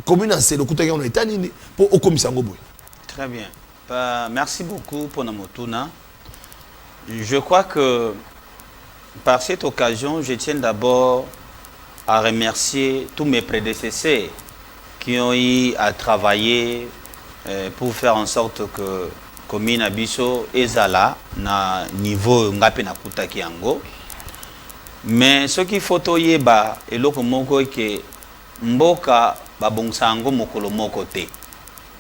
commune c'est le côté on est tani pour au commissaire Ngoboy. Très bien. Merci beaucoup pour Namotuna. Je crois que par cette occasion, je tiens d'abord à remercier tous mes prédécesseurs qui ont eu à travailler pour faire en sorte que commune Abisso ezala na niveau ngape na kutaki yango. Mais ce qu'il faut toyeba eloko moko ke mboka babongsango mokolo moko te.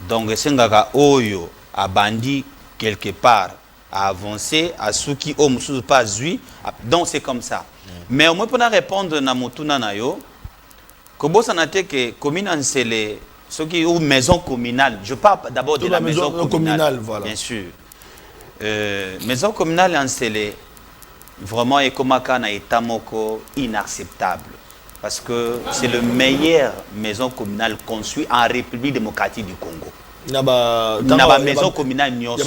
Donc sengaka oyo abandi quelque part à avancer à ceux qui ont pas zui. Donc c'est comme ça. Mais au moins pour répondre na motuna na yo kobo sanate que commune Ansele ceux qui ont maison communale. Je parle d'abord de la maison communale, voilà. Bien sûr. Maison communale Ansele vraiment est comme un état moko inacceptable parce que c'est le meilleur maison communale construite en République démocratique du Congo. Naba maison communale Nyos.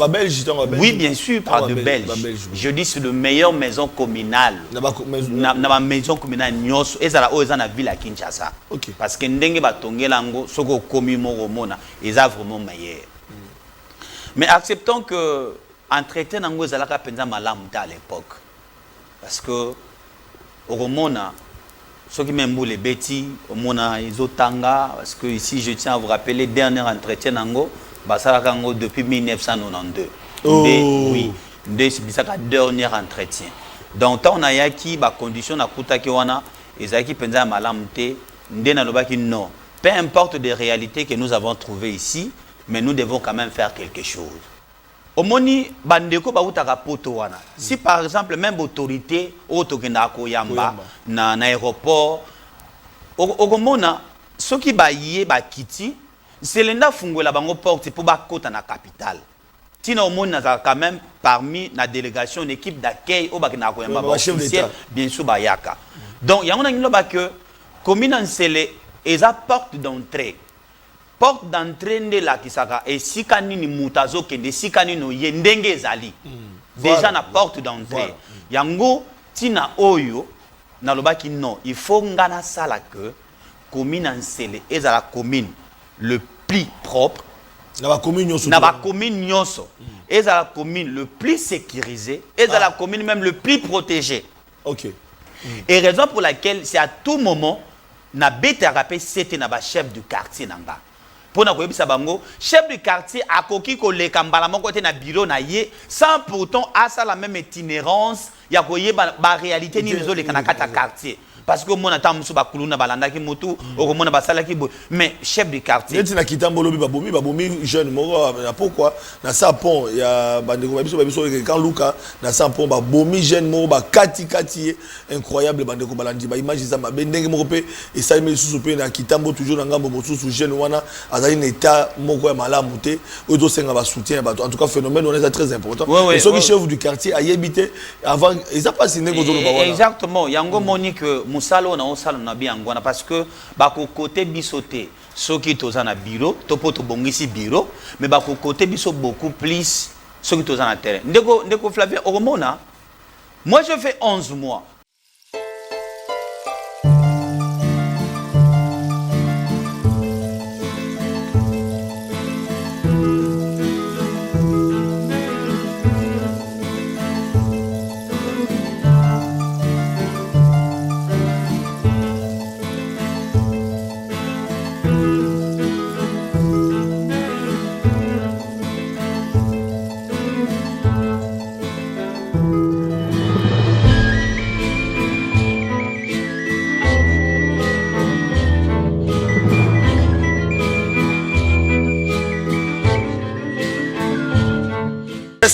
Oui, bien sûr, par de Belges. Je dis c'est le meilleur maison communale. Naba maison communale Nyos. Et ça là, ils ont la ville à Kinshasa. Parce que ndenge batongelango, soko komi moro mona, ils ont vraiment meilleur. Mais acceptons que entretien nango zalaka penza malamuta à l'époque. Parce que au Romona, ceux qui m'aiment les bêtis, au Mona, ils ont tanga, parce que ici, je tiens à vous rappeler, dernier entretien nango, Basarakango depuis 1992. Oui, c'est le dernier entretien. Donc, on a yaki, ba condition na kuta ki wana, ezaki penza malamte, ndena lobaki non. Peu importe des réalités que nous avons trouvées ici, mais nous devons quand même faire quelque chose. Omoni bandeko ba utaka poto wana. Si par exemple même autorité otokenda ko yamba na aéroport okomona soki ba yé ba kiti selenda fungola bango porte pour ba kota na capitale. Tina omona za quand même parmi la délégation une équipe d'accueil au bakina ko yamba officiel bien sûr ba yaka. Donc yangona ngilo ba que commune Ansele eza porte d'entrée. Porte d'entrée de la Kisaka et si kanini mutazo kende si kanino yendenge ezali déjà na porte d'entrée yango tina oyo na lobaki non il faut ngana sala que commune Ansele ezala commune le plus propre na ba commune nyonso ezala commune le plus sécurisé ezala commune même le plus protégé. OK. Et raison pour laquelle c'est à tout moment na bete rapé c'était na ba chef du quartier nanga. Pour nous bango, chef du quartier a koki ko le kambala mon côté na bureau na ye sans pourtant à ça la même itinérance ya koye ba réalité ni les autres kanakata quartier parce que mon attend musu ba kuluna balanda ki mutu o ko mona basala ki mais chef du quartier neti na kitambolo babomi jeune moko pourquoi na sapon ya bandeko babiso quand Luka na sapon babomi jeune moko ba kati incroyable bandeko balandi ba image za mabe ndenge moko pe et ça me susu pe na kitambo toujours na ngambo mosusu jeune wana azali na état moko ya malamu te o do senga ba soutien ba en tout cas phénomène on est très important et ceux qui chef du quartier a yebité avant ils a pas signé ko do ba wana exactement yango monique musalo na osalo na biangwana parce que bako côté bisoté ceux qui toza na bureau topo to bongisi bureau mais bako côté biso beaucoup plus ceux qui toza na terrain ndeko Flavien Oromona moi je fais 11 mois.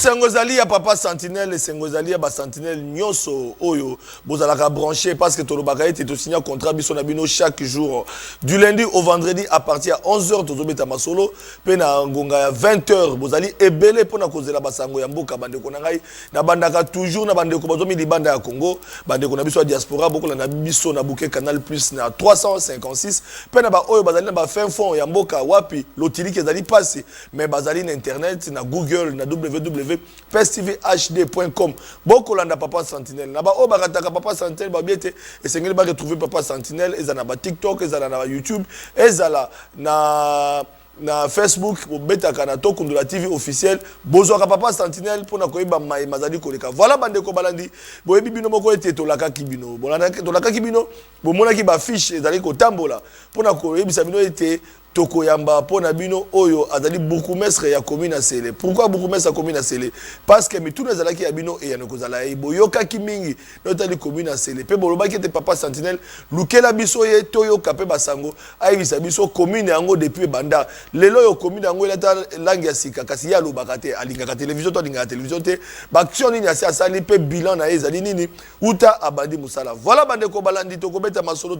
Sengozali ya papa sentinelle sengozali ya ba sentinelle nyoso oyo bozalaka branché parce que tolobaka ete to signer contrat biso na bino chaque jour du lundi au vendredi à partir à 11h tozobeta masolo pe na ngonga ya 20h bozali ebele pona kozela basango ya mboka bandeko na ngai na bandaka toujours na bandeko bazomi libanda ya Congo bandeko na biso ya diaspora bokola na biso na bouquet canal plus na 356 pe na ba oyo bazali na ba fin fond ya mboka wapi lotili kezali passé mais bazali na internet na Google na www www.pestvhd.com. Beaucoup landa Papa Sentinelle. Naba o bakataka Papa Sentinelle ba biete et sengeli ba retrouver Papa Sentinelle ezana ba TikTok, ezana na YouTube, ezala na Facebook betaka na Tokundula TV officiel bozwaka Papa Sentinelle pona koyeba mai mazali koleka. Voilà bande ko balandi boyebi bino moko ete tolaka kibino bolanda tolaka kibino bomona ki ba fiche ezali ko tambola pona koyebisa bino ete toko yamba pona bino oyo azali bourgmestre ya commune à Sele. Pourquoi bourgmestre ya commune à Sele? Parce que mituna zalaki ya bino e ya nokozala e boyoka kimingi notali commune à Sele. Pe bolobaki ete Papa Sentinelle lukela biso ye toyo kape basango ayibisa biso commune yango depuis banda lelo yo commune yango elata langi ya sika kasi ya lobaka te alingaka télévision to alingaka télévision te ba action nini asi asali pe bilan na ezali nini uta abandi musala. Voilà bande ko balandi to kobeta masolo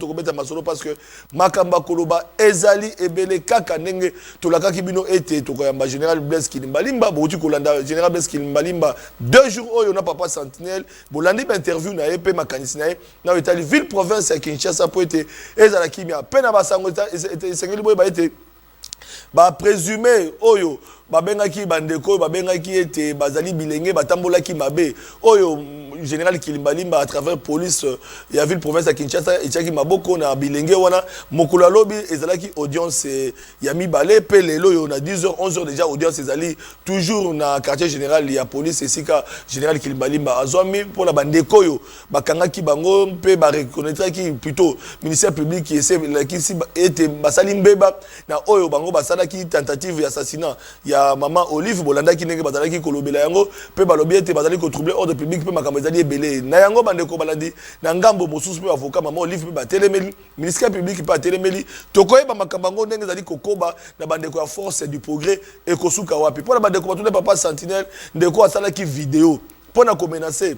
parce que makamba koloba ezali ebele kaka ndenge tolaka kibino ete to koyamba général Blaise Kilimbalimba bouti kolanda général Blaise Kilimbalimba 2 jours oyo na Papa Sentinelle bolandi ba interview na EP makanisi na ye na etali ville province ya Kinshasa po ete ezala kimia pena basango esengeli boye ba ete ba présumé oyo babengaki bandeko babengaki ete bazali bilenge batambolaki mabe oyo général Kilimbalimba à travers police ya ville province à Kinshasa etiaki maboko na bilenge wana mokolo lobi ezalaki audience ya mibale pe lelo yo na 10h 11h déjà audience ezali toujours na quartier général ya police esika général Kilimbalimba azwami pour la bandeko yo bakangaki bango pe ba reconnaître ki plutôt ministère public qui essaie qui ete basali mbeba na oyo bango basalaki tentative d'assassinat ya maman Olive bolanda ki ndenge bazalaki kolobela yango pe balobi ete bazali ko troubler ordre public pe makambo ezali ebele na yango bandeko balandi na ngambo mosusu pe avocat maman Olive pe batelemeli ministère public pe atelemeli tokoyeba makambo ngo ndenge ezali kokoba na bandeko ya force du progrès et kosuka wapi pour na bandeko batule Papa Sentinelle ndeko asalaki vidéo pour na ko menacer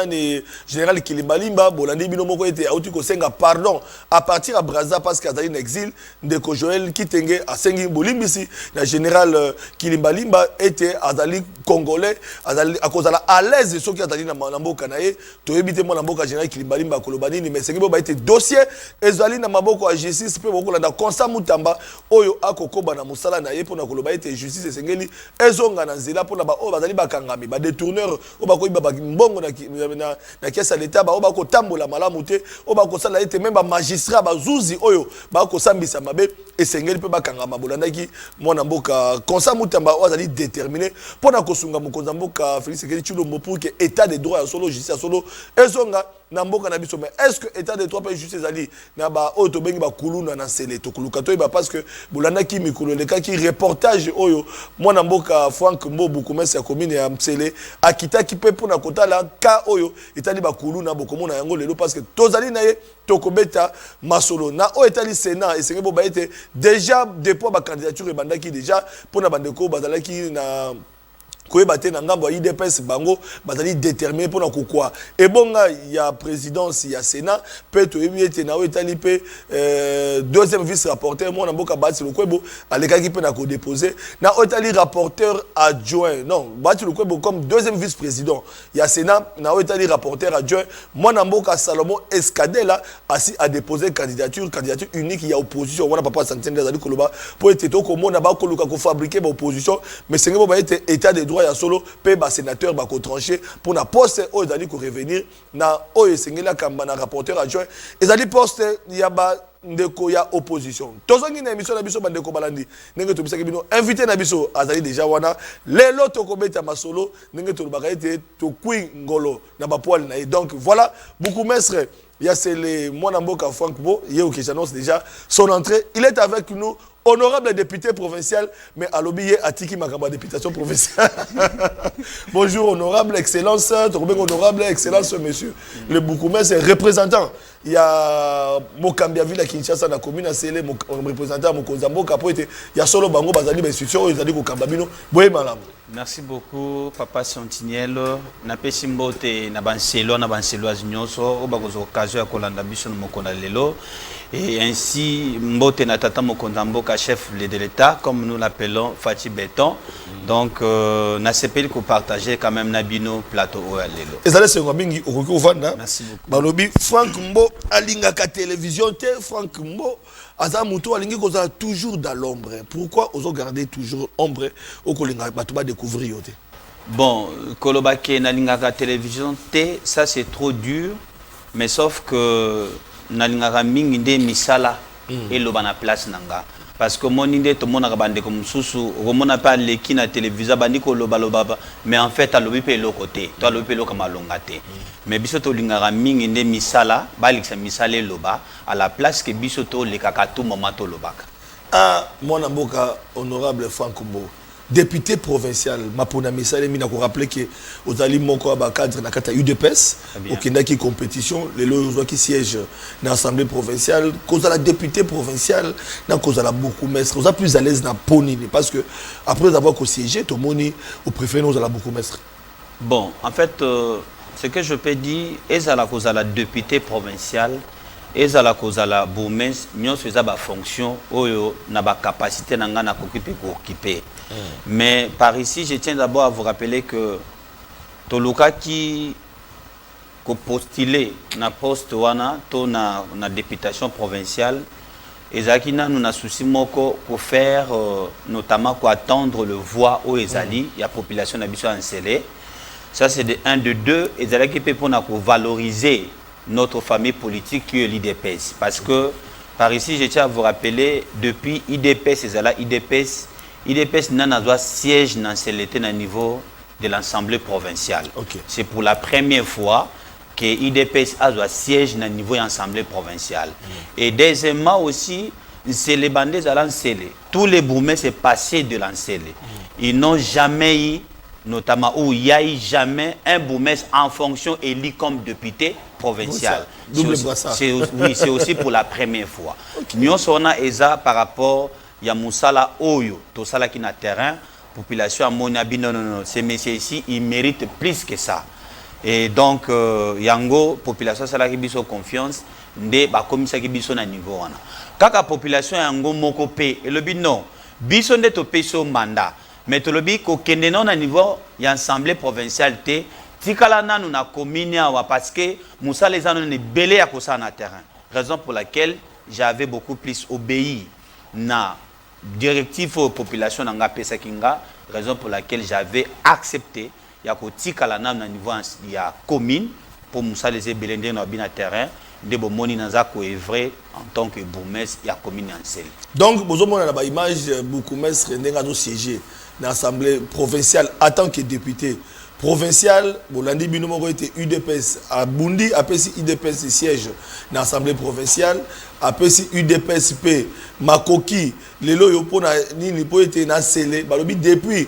ni général Kilimbalimba bolandi bino moko ete auti ko senga pardon à partir à Brazza parce qu'azali en exil ndeko Joël Kitenge asengi bolimbisi na général Kilimbalimba ete azali congolais azali akozala à l'aise soki azali na mboka na ye toyebite mo na mboka général Kilimbalimba kolobani ni mais sengi bo ba ete dossier ezali na maboko ya justice pe boko landa Constant Mutamba oyo akokoba na musala na ye pona koloba ete justice esengeli ezonga na nzela pona ba o bazali bakangami ba détourneur o ba koyiba ba mbongo na kiasa l'état ba oba ko tambola malamu te oba ko sala ete même ba magistrat ba zuzi oyo ba ko sambisa mabe esengeli pe bakangama bolandaki mwana mboka Constant Mutamba azali déterminé pona kosunga mokonza mboka Félix Tshisekedi Tshilombo pour que état de droit ya solo justice ya solo ezonga na mboka na biso mais est-ce que état de droit pe justice ezali na ba oyo to bengi ba kuluna na sele to kuluka to ba parce que bolandaki mikolo leka ki reportage oyo mwana mboka Frank Mbobu commerce ya commune ya Msele akitaki pe pona kotala ka oyo etali ba kuluna bokomona yango lelo parce que tozali na ye tokobeta masolo na o etali Sénat esenge bo ba ete déjà dépôt ba candidature ebandaki déjà pona bandeko bazalaki na koyeba te na ngambo ya IDPS bango bazali déterminé pour na kokwa ebonga ya présidence ya Sénat pe toyebi ete na etali pe deuxième vice rapporteur mona mboka Bati Lokwebo alekaki pe na ko déposer na etali rapporteur adjoint non Bati Lokwebo comme deuxième vice président ya Sénat na etali rapporteur adjoint mona mboka Salomon Escadela asi a déposé candidature unique ya opposition wana Papa Sentinelle azali koloba pour ete to komona ba koluka ko fabriquer ba opposition mais sengebo ba ete état de droit ya solo pe ba sénateur ba ko trancher pour na poste o ezali ko revenir na o esengela kamba na rapporteur adjoint ezali poste ya ba ndeko ya opposition tozongi na émission na biso bandeko balandi ndenge to bisaki bino invité na biso azali déjà wana lelo to kobeta masolo ndenge to lobaka ete to kui ngolo na ba poil na ye donc voilà beaucoup mestre ya c'est le mwana mboka Frank Bo yeo qui j'annonce déjà son entrée il est avec nous honorable député provincial, mais à l'objet Atiki Makamba députation provinciale. Bonjour, honorable excellence, honorable excellence, monsieur. Le Boukoumé, c'est représentant. Il y a Mokambia Ville à Kinshasa, la commune à Sele, représentant Mokozambo, Capote, il y a solo Bango, Bazali, institution, ils ont dit qu'au Kambabino, Boé Malam. Merci beaucoup, Papa Sentinelle. Na pesi mbote na banselo azinyoso, obakozo occasion ya kolanda biso mokonda lelo. Et ainsi, Mbote Natata Mokondamboka, chef de l'État, comme nous l'appelons, Fatih Béton. Donc, na sepeli ko partager quand même Nabino plateau Lelo. Et ça c'est un bingi au Vanda. Merci beaucoup. Balobi Frank Mbo alinga ka télévision te Frank Mbo azamuto alingi koza toujours dans l'ombre. Pourquoi oso garder toujours ombre au kolinga batuba découvrir yote? Bon, kolobake na lingaka télévision T, ça c'est trop dur, mais sauf que na lingaka mingi nde misala et loba na place nanga. Parce que mon idée tout le monde a bandé comme sous on a pas les qui na télévision bandi ko loba loba, mais en fait à lobi pe l'autre côté, toi lobi pe l'autre comme longate. Mais bisoto lingaka mingi nde misala, ba liksa misale loba à la place que bisoto le kakatou momato lobaka. Ah, mon amboka honorable Franck Mbo. Député provincial, Mapona Messale, mina ko rappeler que aux ali moko ba cadre na kata UDPS, au Kenda qui compétition, les lois qui siège dans l'assemblée provinciale, cause la député provincial, na cause la beaucoup maître, cause plus à l'aise na poni parce que après avoir siégé, tout le monde au préfet nous la beaucoup maître. Bon, en fait ce que je peux dire est à la cause de la député provinciale et à la cause de la bourgmestre, nous faisons ba fonction oyo na ba capacité na ngana occuper. Mais par ici, je tiens d'abord à vous rappeler que Toluka qui postulé na poste wana to na députation provinciale et zakina nous na souci moko pour faire notamment quoi attendre le voix aux ezali il y a population d'habitude en scellé. Ça c'est de 1 de 2 et zalaki peut pour valoriser notre famille politique qui est l'IDPS parce que par ici je tiens à vous rappeler depuis IDPS et zala IDPS n'a pas siège dans le niveau de l'Assemblée provinciale. Okay. C'est pour la première fois que IDPS a un siège dans le niveau de l'Assemblée provinciale. Et deuxièmement aussi, c'est les bandits à l'Ancélé. Tous les bourgmestres sont passés de l'Ancélé. Ils n'ont jamais eu, notamment où il n'y a eu jamais un bourgmestre en fonction élu comme député provincial. C'est aussi pour la première fois. Nous sommes par rapport il y a Moussala Oyo, tout ça qui n'a terrain, population à Monabi, non, ces messieurs ici, ils méritent plus que ça. Et donc, Yango, population sala qui biso confiance, nde ba komisa qui biso na niveau wana. Kaka population Yango moko pe, et le bi non, biso nde to peso mandat, mais to le bi ko kende non na niveau ya assemblée provinciale te, tikala nanu na commune wa parce que Moussala les anu ne belé à kosa na terrain. Raison pour laquelle j'avais beaucoup plus obéi na directive aux populations nanga pesa kinga, raison pour laquelle j'avais accepté ya ko tikala na niveau ya commune pour Moussa les belende na bina terrain de bomoni naza ko evrer en tant que bourgmestre ya commune en sel. Donc bozomona na ba image bourgmestre ndenga do siéger dans l'assemblée provinciale en tant que député provincial, Bolandi Binomoko était UDPS à Bundi, après si UDPS siège dans l'Assemblée provinciale, après si UDPS P, Makoki, les loyopos ni nipo était na scellé, balobi depuis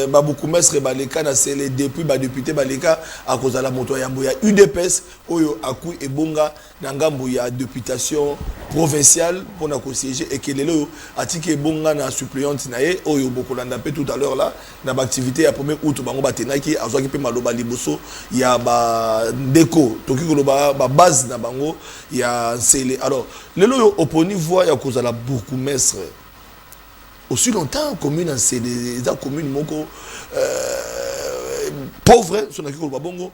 Baboukoumestre Baleka na scellé depuis ba député Baleka à cause de la moto ya Mboya UDPS oyo akou et bonga nangambo ya députation provinciale pour na ko siéger et que les loyo atiki bonga na suppléante nae oyo bokolanda pe tout à l'heure là na ba activité ya 1er août bango batenaki azwaki pe maloba liboso ya ba ndeko toki koloba ba base na bango ya scellé. Alors les loyo oponi voix ya cause de la bourgmestre aussi longtemps commune en scellé dans commune moko pauvre son akiko babongo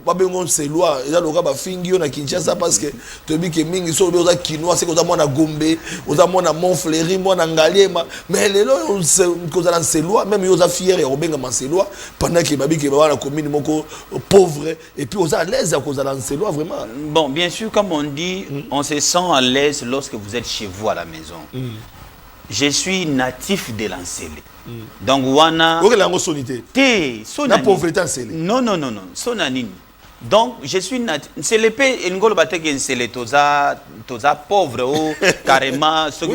babengo c'est loi eza loka ba fingio na Kinshasa parce que tobi ke mingi so oza kinois c'est koza mona Gombe oza mona Montfleury mona Ngaliema mais lelo koza na c'est loi même yoza fier ya obenga ma c'est loi pendant que babi ke ba na commune moko pauvre et puis oza à l'aise à cause de la c'est loi vraiment. Bon bien sûr comme on dit on se sent à l'aise lorsque vous êtes chez vous à la maison. Je suis natif de l'Ancélé. Donc, wana. La pauvreté Ancélé. Non. Sonanini. Donc, je suis natif. C'est l'épée, il ngolo bateke Ancélé, toza pauvre, ou carrément, ceux qui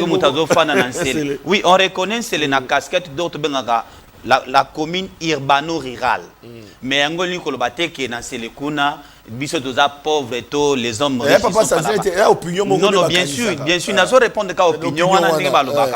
mutazo fan en Ancélé. Oui, on reconnaît Ancélé na casquette d'autres bengaga. La commune urbano-rurale. Mais ngolo ngolo bateke na Ancélé kuna. Biso toza pauvre et tout les hommes riches. Papa ça c'est opinion mon. Non bien sûr n'a pas répondre qu'à opinion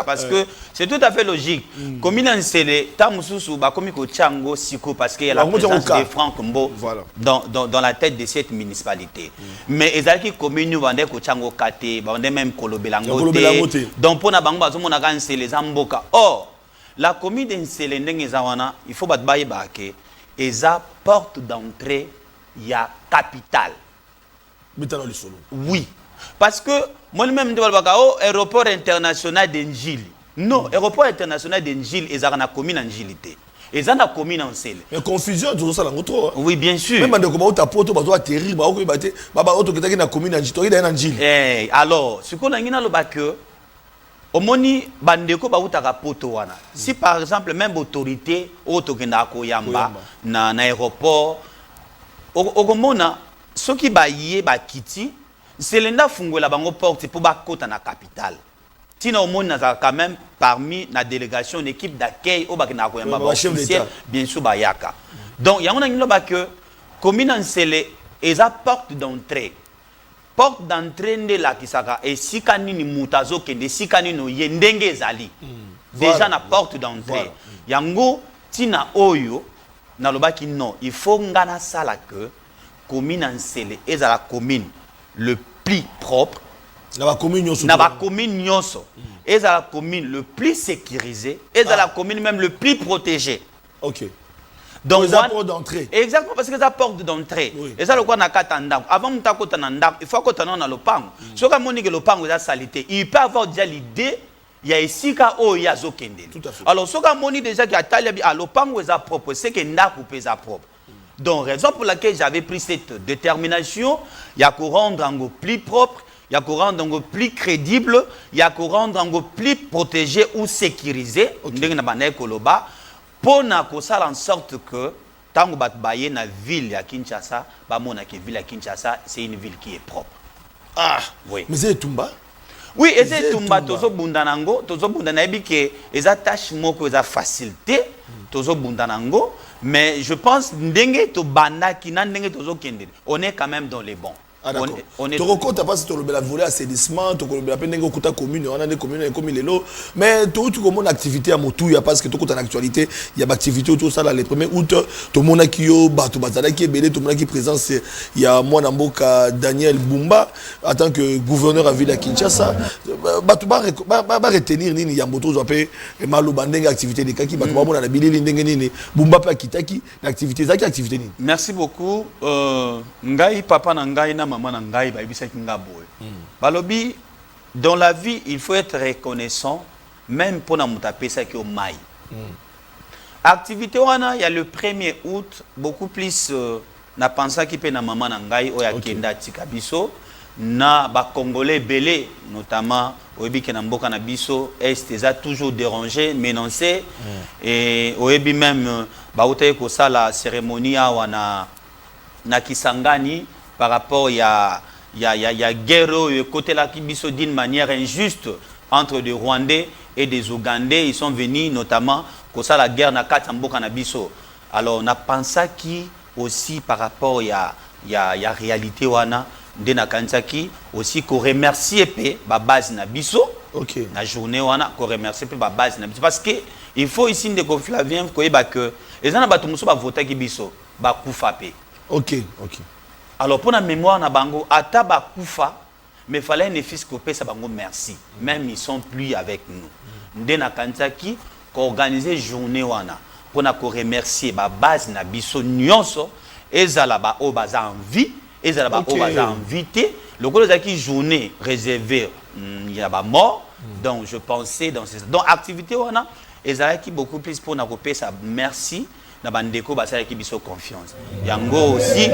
parce que c'est tout à fait logique. Comme il Ancélé ta mususu ba komi ko chango siko parce qu'il y a la présence de Franck Mbo dans la tête de cette municipalité. Mais ezalaki commune vande ko chango kate ba vande même kolobelango te. Donc pona bango bazomona ka Ancélé zamboka. Or la commune d'Ancélé ndenge zawana il faut batba yeba ke eza porte d'entrée il y a capital. Oui. Parce que moi-même, je suis aéroport international d'Enjili. Non, aéroport international de Njil, ils ont la commune en Njilité. Ils ont la commune en Sel. Mais confusion, tout ça, là, trop. Oui, bien sûr. Même quand on a poto, on a atterrir, on a la commune en Njil. Alors, ce qu'on a dit, c'est que, au moni bandeko ba utaka poto wana. Si par exemple même autorité autokenda ko yamba na aéroport okomona soki ba yé ba kiti selenda fungola bango porte pour ba kota na capitale. Tina omona za quand même parmi la délégation une équipe d'accueil au bakina ko yamba officiel bien sûr ba yaka. Donc yangona ngilo ba que commune en Sele eza porte d'entrée. Porte d'entrée de la kisaka et si kanini mutazo kende si kanino yendenge ezali déjà na porte d'entrée yango tina oyo na lobaki non il faut ngana sala que commune en Sele ezala commune le plus propre na ba commune nyonso ezala commune le plus sécurisé ezala commune même le plus protégé. OK. Donc, la porte d'entrée. Exactement, parce que la porte d'entrée. Et ça, le quoi, avant de t'accouter il faut que tu aies le pan. Si tu as le pan, il salité. Il peut avoir déjà l'idée, il y a ici qu'il y a Zokende. Alors, si tu as déjà le pan, il est propre, c'est que tu as propre. Donc, raison pour laquelle j'avais pris cette détermination, il y a qu'on rendre encore plus propre, il y a qu'on rendre encore plus crédible, il y a qu'on rendre encore plus protégé ou sécurisé. Pour en sorte que tango bat baye na ville à Kinshasa, ba mona que ville à Kinshasa, c'est une ville qui est propre. Ah, oui. Mais c'est Tumba. Oui, et c'est Tumba tozo bundanango, tozo bundanaibi que les attaches moko za facilité, tozo bundanango, mais je pense ndenge to banda ki na ndenge tozo kende. On est quand même dans les bons. Ah d'accord. Toroko t'as pas si tu le volet assainissement, tu le appelles n'engo kuta commune, on a des communes comme les lots, mais tout comme une activité à motu, il y a parce que tout en actualité, il y a activité autour ça là les 1er août, tout le monde qui yo bato bazala qui est belé, tout le monde qui est présent, c'est il y a moi Namboka Daniel Bumba en tant que gouverneur à ville à Kinshasa, bato ba retenir nini ya moto zoapé malo bandenge activité de kaki bato ba mona na bilili ndenge nini Bumba pa kitaki l'activité zaki activité nini. Merci beaucoup. Ngai papa na ngai na Balobi, dans la vie, il faut être reconnaissant, même pour nous taper ça qui est au maï. Activité, il y a le 1er août, beaucoup plus, na pensé qui peut na maman nangai, ou ya kenda tikabiso, na ba Congolais belé, notamment, oebi kenamboka na biso, est toujours dérangé, menacé, et oebi même, ba utaye ko ça la cérémonie na Kisangani, par rapport à guerre côté là qui biso d'une manière injuste entre des Rwandais et des Ougandais, ils sont venus notamment pour ça la guerre na Katamboka na biso. Alors on a pensé qui aussi par rapport à réalité wana de na kansaki aussi qu'on remercie pe ba base na biso. OK. Na journée wana qu'on remercie pe ba base na biso parce que il faut ici de Flavien ko yeba que les gens ba tumuso ba voter ki biso ba kufa pe. OK. Alors pour la mémoire na bango ataba kufa mais fallait un fils ko pesa bango merci même ils sont plus avec nous ndena kansaki ko organiser journée wana pour na ko remercier ba base na biso nyonso ezala ba o baza en vie ezala ba o baza invité le gros zaki journée réservée il y a ba mort donc je pensais dans ces donc activité wana ezala ki beaucoup plus pour na ko pesa merci na bandeko basala ki biso confiance yango aussi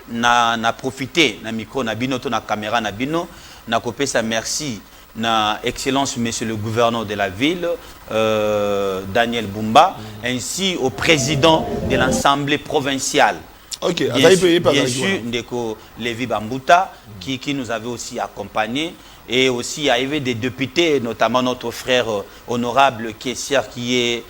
na profiter na micro na bino to na caméra na bino na kopesa merci na excellence monsieur le gouverneur de la ville Daniel Bumba ainsi au président de l'Assemblée provinciale. OK, bien sûr Ndeko Lévi Bambuta qui nous avait aussi accompagné et aussi il y avait des députés notamment notre frère honorable caissier qui est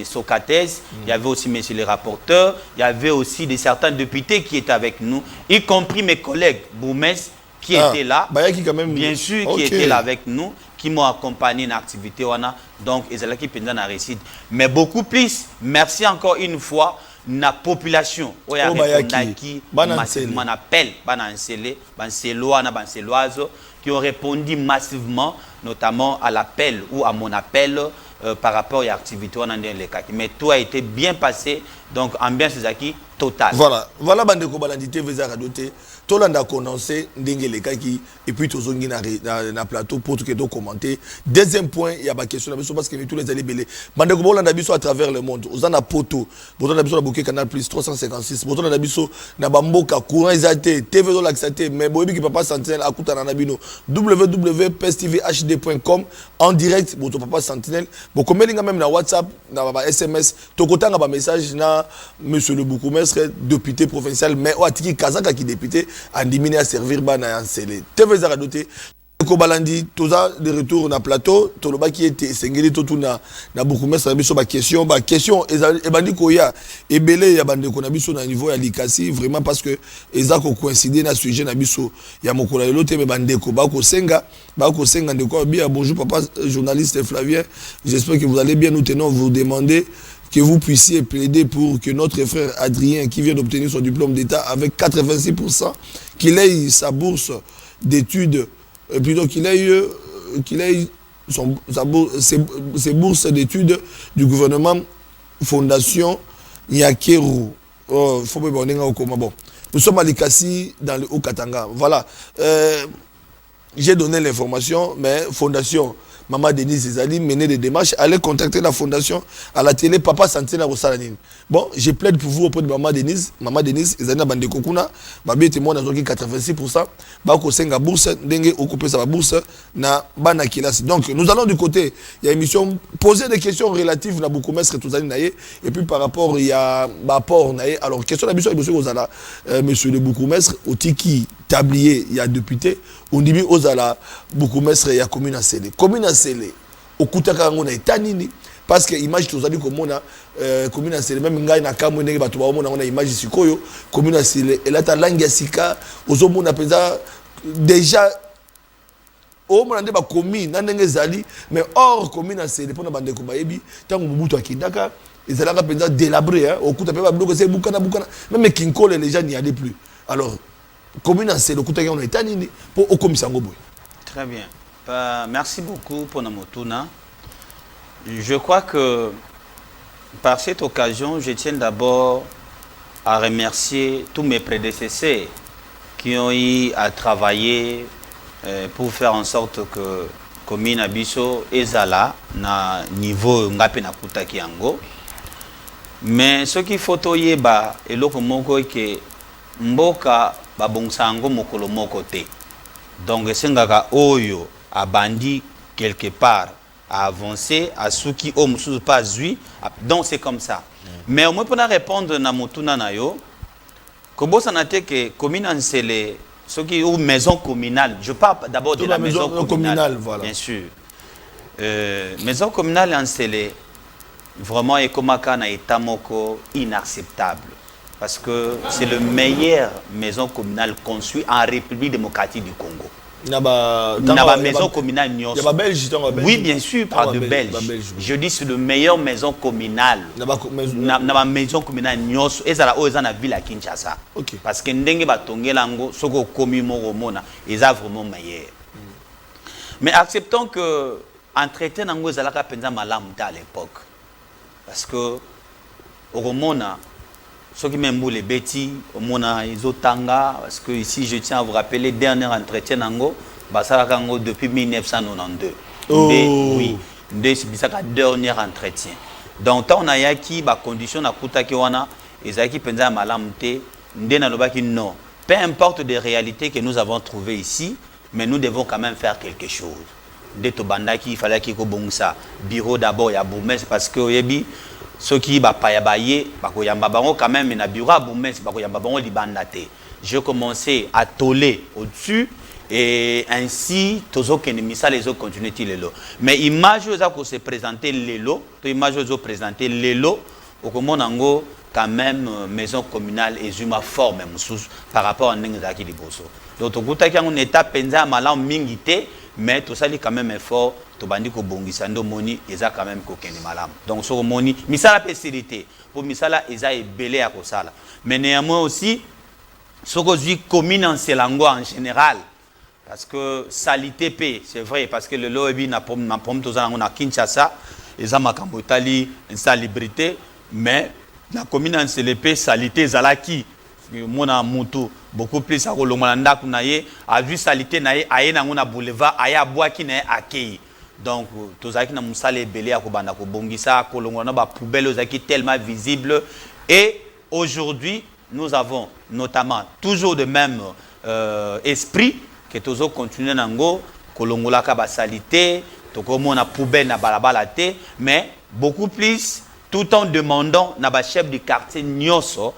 Socrates, il y avait aussi messieurs les rapporteurs, il y avait aussi certains députés qui étaient avec nous, y compris mes collègues Boumès qui étaient là, quand même... bien sûr qui étaient là avec nous, qui m'ont accompagné dans l'activité, donc ils sont là qui pendant la récite. Mais beaucoup plus, merci encore une fois, la population, qui ont répondu massivement, notamment à l'appel ou à mon appel par rapport à l'activité. Mais tout a été bien passé Donc ambiance ezaki totale. Voilà bandeko balandi TV za radio te. Tolanda condensé ndenge lekaki et puis tozongi na plateau pour que to commenter. Deuxième point, il y a ba question na biso parce que tous les allés belé. Bandeko bolanda biso à travers le monde. Ozana poto. Botona biso na bouquet canal plus 356. Botona na biso na bamboka courant ezate TV do laxate mais boyebi ki papa sentinelle akuta na bino www.pestvhd.com en direct boto papa sentinelle. Bokomelinga même na WhatsApp na ba SMS tokotanga ba message na monsieur le bourgmestre député provincial mais Ouatiki Kazaka qui député andimine à servir bana yansele TV za radoté ko balandi toza de retour na plateau toloba qui était sengeli to tuna na bourgmestre na biso ba question e bandi ko ya ebele ya bande ko na biso na niveau ya likasi vraiment parce que eza ko coïncider na sujet na biso ya mokola lelo te me bande ko ba ko senga ndeko bien bonjour papa journaliste Flavien, j'espère que vous allez bien, nous tenons vous demander que vous puissiez plaider pour que notre frère Adrien, qui vient d'obtenir son diplôme d'État avec 86%, qu'il ait sa bourse d'études, plutôt qu'il ait ses bourses d'études du gouvernement Fondation Nyakeru. Oh, faut pas bon. Nous sommes à Likasi dans le Haut-Katanga. Voilà. J'ai donné l'information, mais Fondation Maman Denise Ezali menait des démarches, allait contacter la fondation à la télé, papa Santina Rosalanine. Bon, je plaide pour vous auprès de Maman Denise Ezali Bande Kokuna, Babé témoin dans 86%, Bako Senga bourse, Dengue occupé sa bourse, na Bana Kilas. Donc, nous allons du côté, il y a une émission, poser des questions relatives à Bourgmestre Touzani Naye, et puis par rapport, il y a Bapor Naye. Alors, question d'ambition, monsieur Ozala, monsieur le Bourgmestre, Otiki, tablier, il y a député, on dit Ozala, Bourgmestre, il y a commune à Sélé. Commune à Sélé, au Koutaka, on a étanini, parce que image Touzani comme on a, commune à Sélé, même Ngaï na Kamou, on a image ici, commune à Sélé, et là, ta langue à Sika, aux hommes, on a déjà, au moins, on a commune, mais hors commune à Sélé, pour nous bande Kobayebi, tant que vous à Kindaka, ils allaient délabré, au Koutaka, c'est Boukana, même Kinko, les gens n'y allaient plus. Alors, commune à Sélé, au Koutaka, on a étanini, pour au commissaire Ngoboy. Très bien. Merci beaucoup pour Namotuna. Je crois que par cette occasion, je tiens d'abord à remercier tous mes prédécesseurs qui ont eu à travailler pour faire en sorte que commune Abisso ezala na niveau ngape na kutaki yango. Mais ce qu'il faut toyeba eloko moko ke mboka babongsango mokolo moko te. Donc sengaka oyo abandi quelque part à avancer à ceux qui ont pas zui, donc c'est comme ça. Mais au moins pour répondre à Motuna Nayo, Kobo Sanate que commune Ansele, ceux qui ont maison communale, je parle d'abord de la maison communale, voilà. Bien sûr. Maison communale Ansele, vraiment Ekomaka na etamoko inacceptable. Parce que c'est le meilleur maison communale construite en République démocratique du Congo. Il y a maison communale. Il y a Belge. Oui, bien sûr, par de Belges. Je dis c'est le meilleur maison communale. Il y a maison communale. Et ça là, ils ont la ville à Kinshasa. Parce que ndenge batonge lango, soko komi moromona, ils ont vraiment meilleur. Mais acceptons que entretien nango zalaka penza malam à l'époque. Parce que au Romona, ceux qui m'aiment les bêtis, au Mona, ils ont tanga, parce que ici, je tiens à vous rappeler, dernier entretien Nango, Basarakango depuis 1992. Oh. Oui, c'est le dernier entretien. Donc, tant on a yaki, bah condition na kuta ki wana, ezaki penza malamte, ndena lobaki non. Peu importe des réalités que nous avons trouvées ici, mais nous devons quand même faire quelque chose. Dès Tobandaki, il fallait qu'il y ait bon ça. Bureau d'abord, il y a Boumès, parce que yebi. Ceux qui ba payabaye bakoyamba bango quand même na bureau boumès bakoyamba bango libandate. J'ai commencé à toller au-dessus et ainsi tozo kenemisa les autres continuent lelo. Mais image za ko se présenter lelo, to image zo présenter lelo au komonango quand même maison communale et zuma forme msous par rapport à ndengaki liboso. Donc tokuta ki on état penza malam mingité mais tout ça est quand même effort. Tobandi ko bongisa ndo moni eza quand même kokende malam. Donc so moni misala pesérité pour misala eza ebelé à kosala. Mais néanmoins aussi ce que je commune en Selango en général parce que salité p c'est vrai parce que le lobi na pom tozana na Kinshasa eza makambo tali insalubrité mais la commune en CLP salité zalaki mona mutu beaucoup plus à kolongolanda kunaye a vu salité naye aye na ngona boulevard aya boaki na akei donc tozaki na musale belé ya kobanda ko bongisa kolongolana ba poubelle ozaki tellement visible et aujourd'hui nous avons notamment toujours de même esprit que tozo continuer nango kolongolaka ba salité tokomona poubelle na balabala te mais beaucoup plus tout en demandant na ba chef du quartier nyoso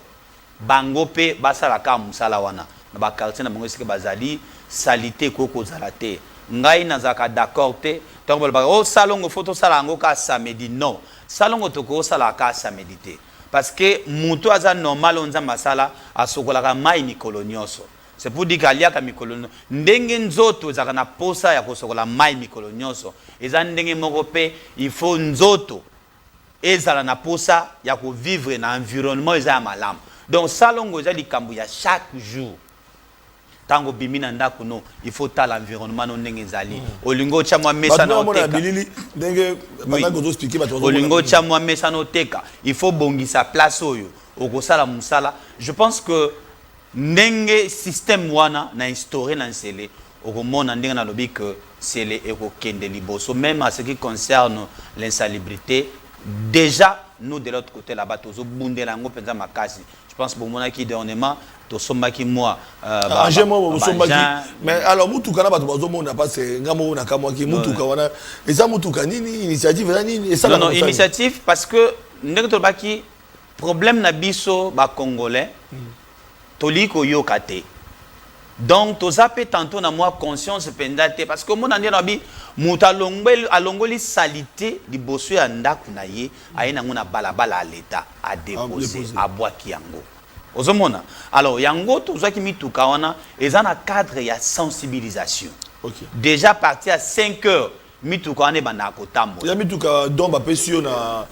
bango pe basala ka musala wana na ba quartier na bango sike bazali salité koko zalate ngai nazaka d'accord te donc ba oh salongo photo sala ngo ka samedi non salongo toko sala ka samedi te parce que muto aza normal onza masala asokola ka mai mikolo nyoso c'est pour dire qu'il y a ka mikolo ndenge nzoto zaka na posa ya kosokola mai mikolo nyoso eza ndenge moko pe il faut nzoto ezala na posa ya ko vivre na environnement eza malamu donc salongo eza likambo ya chaque jour tango bimina ndako no il faut ta l'environnement no ndenge ezali olingo cha mwa mesa na oteka bilili ndenge bana gozo expliquer bato olingo cha mwa mesa na oteka il faut bongisa place oyo okosala musala je pense que ndenge système wana na instauré na nsele okomona ndenge na lobi que sele ekokende liboso même à ce qui concerne l'insalubrité déjà nous de l'autre côté là-bas tozo bundela ngo penza makasi je pense bon mona qui dernièrement to sombaki moi mais alors mutuka na bato bazo mona pas c'est ngamo na kamwa ki mutuka wana eza mutuka nini initiative na nini et ça non initiative parce que ndenge to baki problème na biso ba congolais toliko yokate donc to zape tantôt na moi conscience pendate parce que mon andi na bi muta alongoli salité liboso ya ndaku na ye ayena ngona balabala à l'état a déposer a boaki yango ozomona alors yango to zaki mituka wana eza na cadre ya sensibilisation déjà parti à 5 heures mituka wana bana ko tambo ya mituka domba pesio na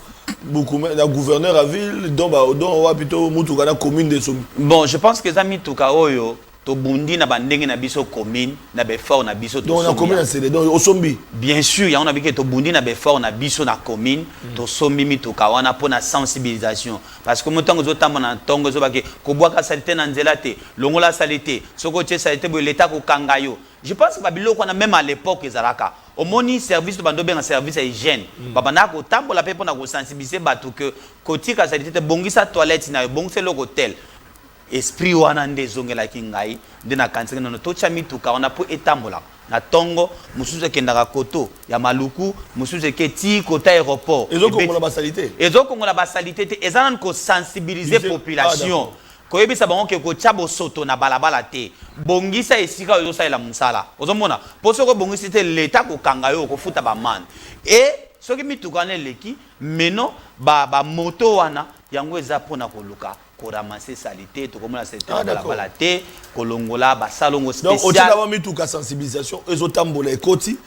beaucoup na gouverneur à ville don wa plutôt mutuka na commune de Sombi. Bon je pense que za mituka oyo to bundi na bandenge na biso commune na befort na biso to donc na commune c'est donc au Sombi bien sûr ya on a vu que to bundi na befort na biso na commune to Sombi mituka wana pour na sensibilisation parce que motango zotamba na tongo zo bake ko boaka salité na nzela te longola salité soko tie salité bo l'état ko kangayo je pense que babiloko na même à l'époque ezalaka au moni service de bando bien service à hygiène babana ko tambola pe pona ko sensibiliser batu que kotika salité te bongisa toilette na bongisa le hôtel esprit wana nde zongela kingai nde na kansenge no tocha mituka wana po etambola na tongo musuze kendaka koto ya maluku musuze ke ti kota aéroport ezokongola ba salité te ezana ko sensibiliser population ko yebisa bango ke ko chabo soto na balabala te bongisa esika oyo saela musala ozomona poso ko bongisa te l'état ko kanga yo ko futa ba man et soki mituka na leki meno ba moto wana yango eza pona ko luka ko ramasser salité to komona cette balabala te kolongola ba salongo spécial donc au tila ba mituka sensibilisation ezotambola ekoti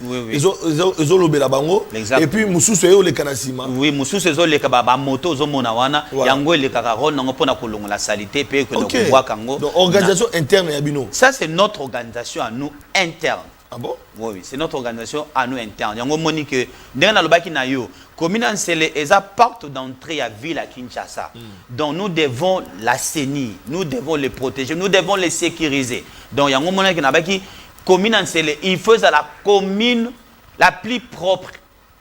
ezolobela bango et puis mususu eyo le kanasima oui mususu ezoleka ba moto ozomona wana yango eleka rôle nango pona kolongola salité pe ko ndoko kango donc organisation interne ya bino ça c'est notre organisation à nous interne. Ah bon? Oui, c'est notre organisation à nous interne. Yango monique dans la lobaki na yo commune Nsele eza porte d'entrée à ville à Kinshasa. Donc nous devons l'assainir, nous devons les protéger, nous devons les sécuriser. Donc yango monique na baki commune Nsele il faut à la commune la plus propre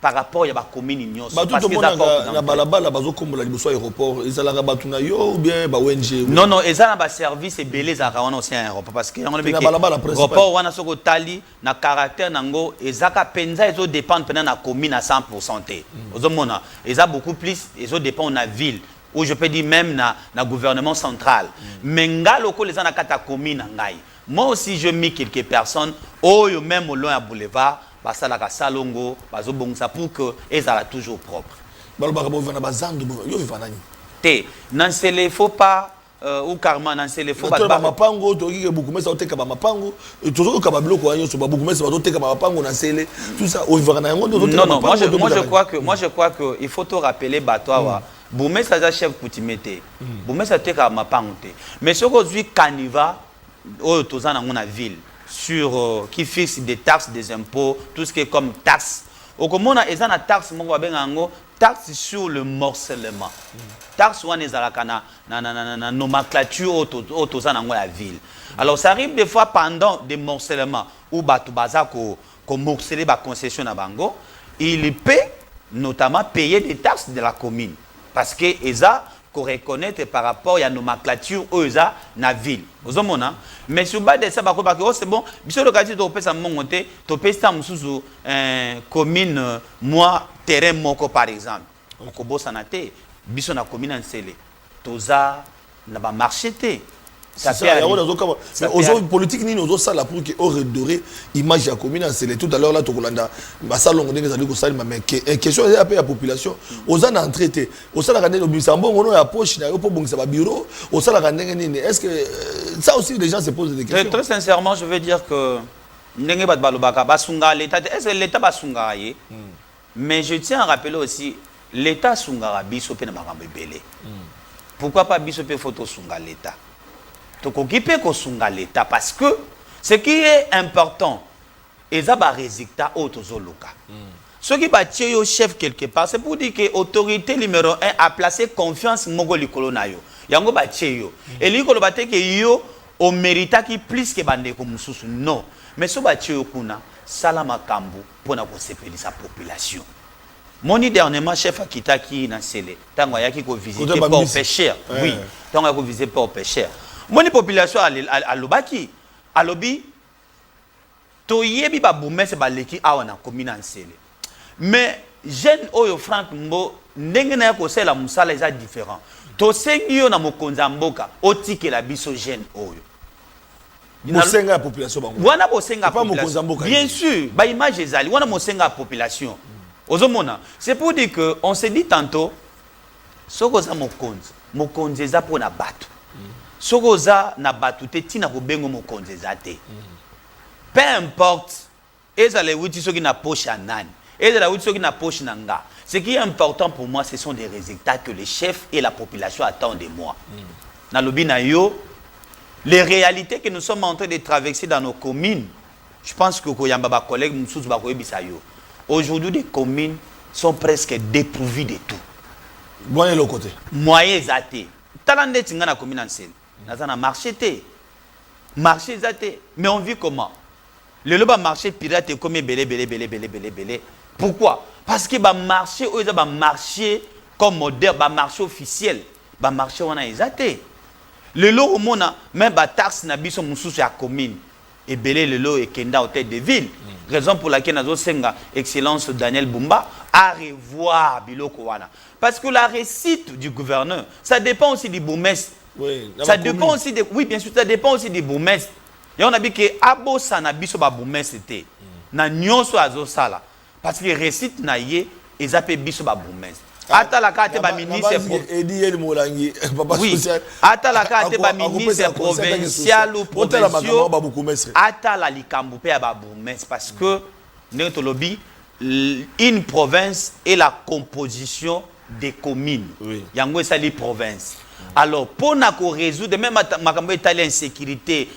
par rapport à la commune Nyonso parce que na balabala bazo kombola liboso aéroport ezalaka batu na yo ou bien ba ONG non ezala ba service ebele za wana aussi aéroport parce que yango beke aéroport wana soko tali na caractère nango ezaka penza ezo dépendre pendant na commune à 100% te ozomona eza beaucoup plus ezo dépend na ville ou je peux dire même na gouvernement central mais ngaloko les na kata commune ngai moi aussi je mis quelques personnes oyo même au long à boulevard basala ka salongo bazobongisa pour que ezala toujours propre balobaka bo vana bazando yo vivanani te nansele faut pas ou karma nansele faut ba mapango to ki beaucoup mais ça oteka ba mapango toujours ka ba biloko wanyo so ba beaucoup mais ça oteka ba mapango nansele tout ça o vivana yango non moi je crois que il faut te rappeler batwa boumé ça za chef coutumete boumé ça teka mapango te mais ce qu'aujourd'hui caniva o tozana ngona ville sur qui fixe des taxes, des impôts, tout ce qui est comme taxes. okomona eza na taxe moko babenga yango taxe sur le morcellement. Taxe wana ezalaka na nomenclature auto za nango ya ville. Alors ça arrive des fois pendant des morcellements où bato baza ko morceler ba concession na bango, il peut notamment payer des taxes de la commune parce que eza qu'on reconnaître par rapport à la nomenclature où eza na ville. Vous comprenez? Mais sur base de ça parce que c'est bon, biso locatif to pesa mongote, to pesa musuzu commune moi terrain moko par exemple. On ko bossa na te, biso na commune Nsele. Toza na ba marché te. Ça fait mais aujourd'hui politique ni nous ça là pour que au redorer image ya commune Nsele. Tout à l'heure là to kolanda ba salon ndenge zali ko salima mais question ya la population aux en entraité au sala kande obisa mbongo no ya poche na yo po bongisa ba bureau au sala kande nini est-ce que ça aussi les gens se posent des questions. Très sincèrement je veux dire que ndenge bat balobaka basunga l'état est-ce que l'état basunga ye mais je tiens à rappeler aussi l'état sungara biso pe na makambo ebele. Pourquoi pas biso pe photo sunga l'état? Tokokipe ko sunga l'état parce que ce qui est important eza ba résultat autozoloka. Ce qui va tirer au chef quelque part, c'est pour dire que l'autorité numéro 1 a placé confiance mongo likolo na yo. Yango ba tiyo. Et likolo ba te ke yo au mérita qui plus que bande ko mususu. Non. Mais so ba tiyo kuna sala makambo pona ko sepelisa population. Moni dernièrement chef akitaki na Nsele. Tango yaki ko visiter port pêcheur. Oui. Tango ko visiter port pêcheur. Moni population à lobaki. À lobi to yebi ba boumese ba leki awa na commune Nsele. Mais jeune oyo Frank Mbo ndenge na ko sela musala eza différent. To sengi yo na mokonza mboka otike la biso jeune oyo. Mosenga la population bango. Wana bosenga population. Bien sûr, ba image ezali wana mosenga population. Ozomona, c'est pour dire que on se dit tantôt soko za mokonzi eza po na batu. Soko za na batu te tina ko bengo mokonzi eza te. Peu importe ezale wuti soki na poche ya nani. Ce qui est important pour moi, ce sont des résultats que les chefs et la population attendent de moi. Les réalités que nous sommes en train de traverser dans nos communes, je pense que collègues aujourd'hui, les communes sont presque dépourvues de tout. Moyen le côté. Moyen zate. Talande tinga na commune Nsele. Na marché te. Marché zate. Mais on vit comment? Le loba marché pirate est comme belé. Pourquoi? Parce que le marché, marché comme moderne, le marché officiel, le marché on a exaté. Le lot au monde, même la taxe n'a pas de la commune. Et belé le lot est kenda au tête de ville. Raison pour laquelle nous avons excellence Daniel Bumba à revoir Biloko wana. Parce que la réussite du gouverneur, ça dépend aussi du bourgmestre. Oui, ça dépend aussi de, oui, bien sûr, ça dépend aussi du bourgmestre. Et on a dit que abo sana biso ba bourgmestre était. Na nyonso azo sala. Parce que récite na ye ezape biso ba bourgmestre. Ata la carte ba ministre ata la carte ba ministre provincial ou provincial. Ata la likambo pe ba bourgmestre parce que notre lobby une province est la composition des communes. Yango esa li province. Alors, pour résoudre, même l'insécurité,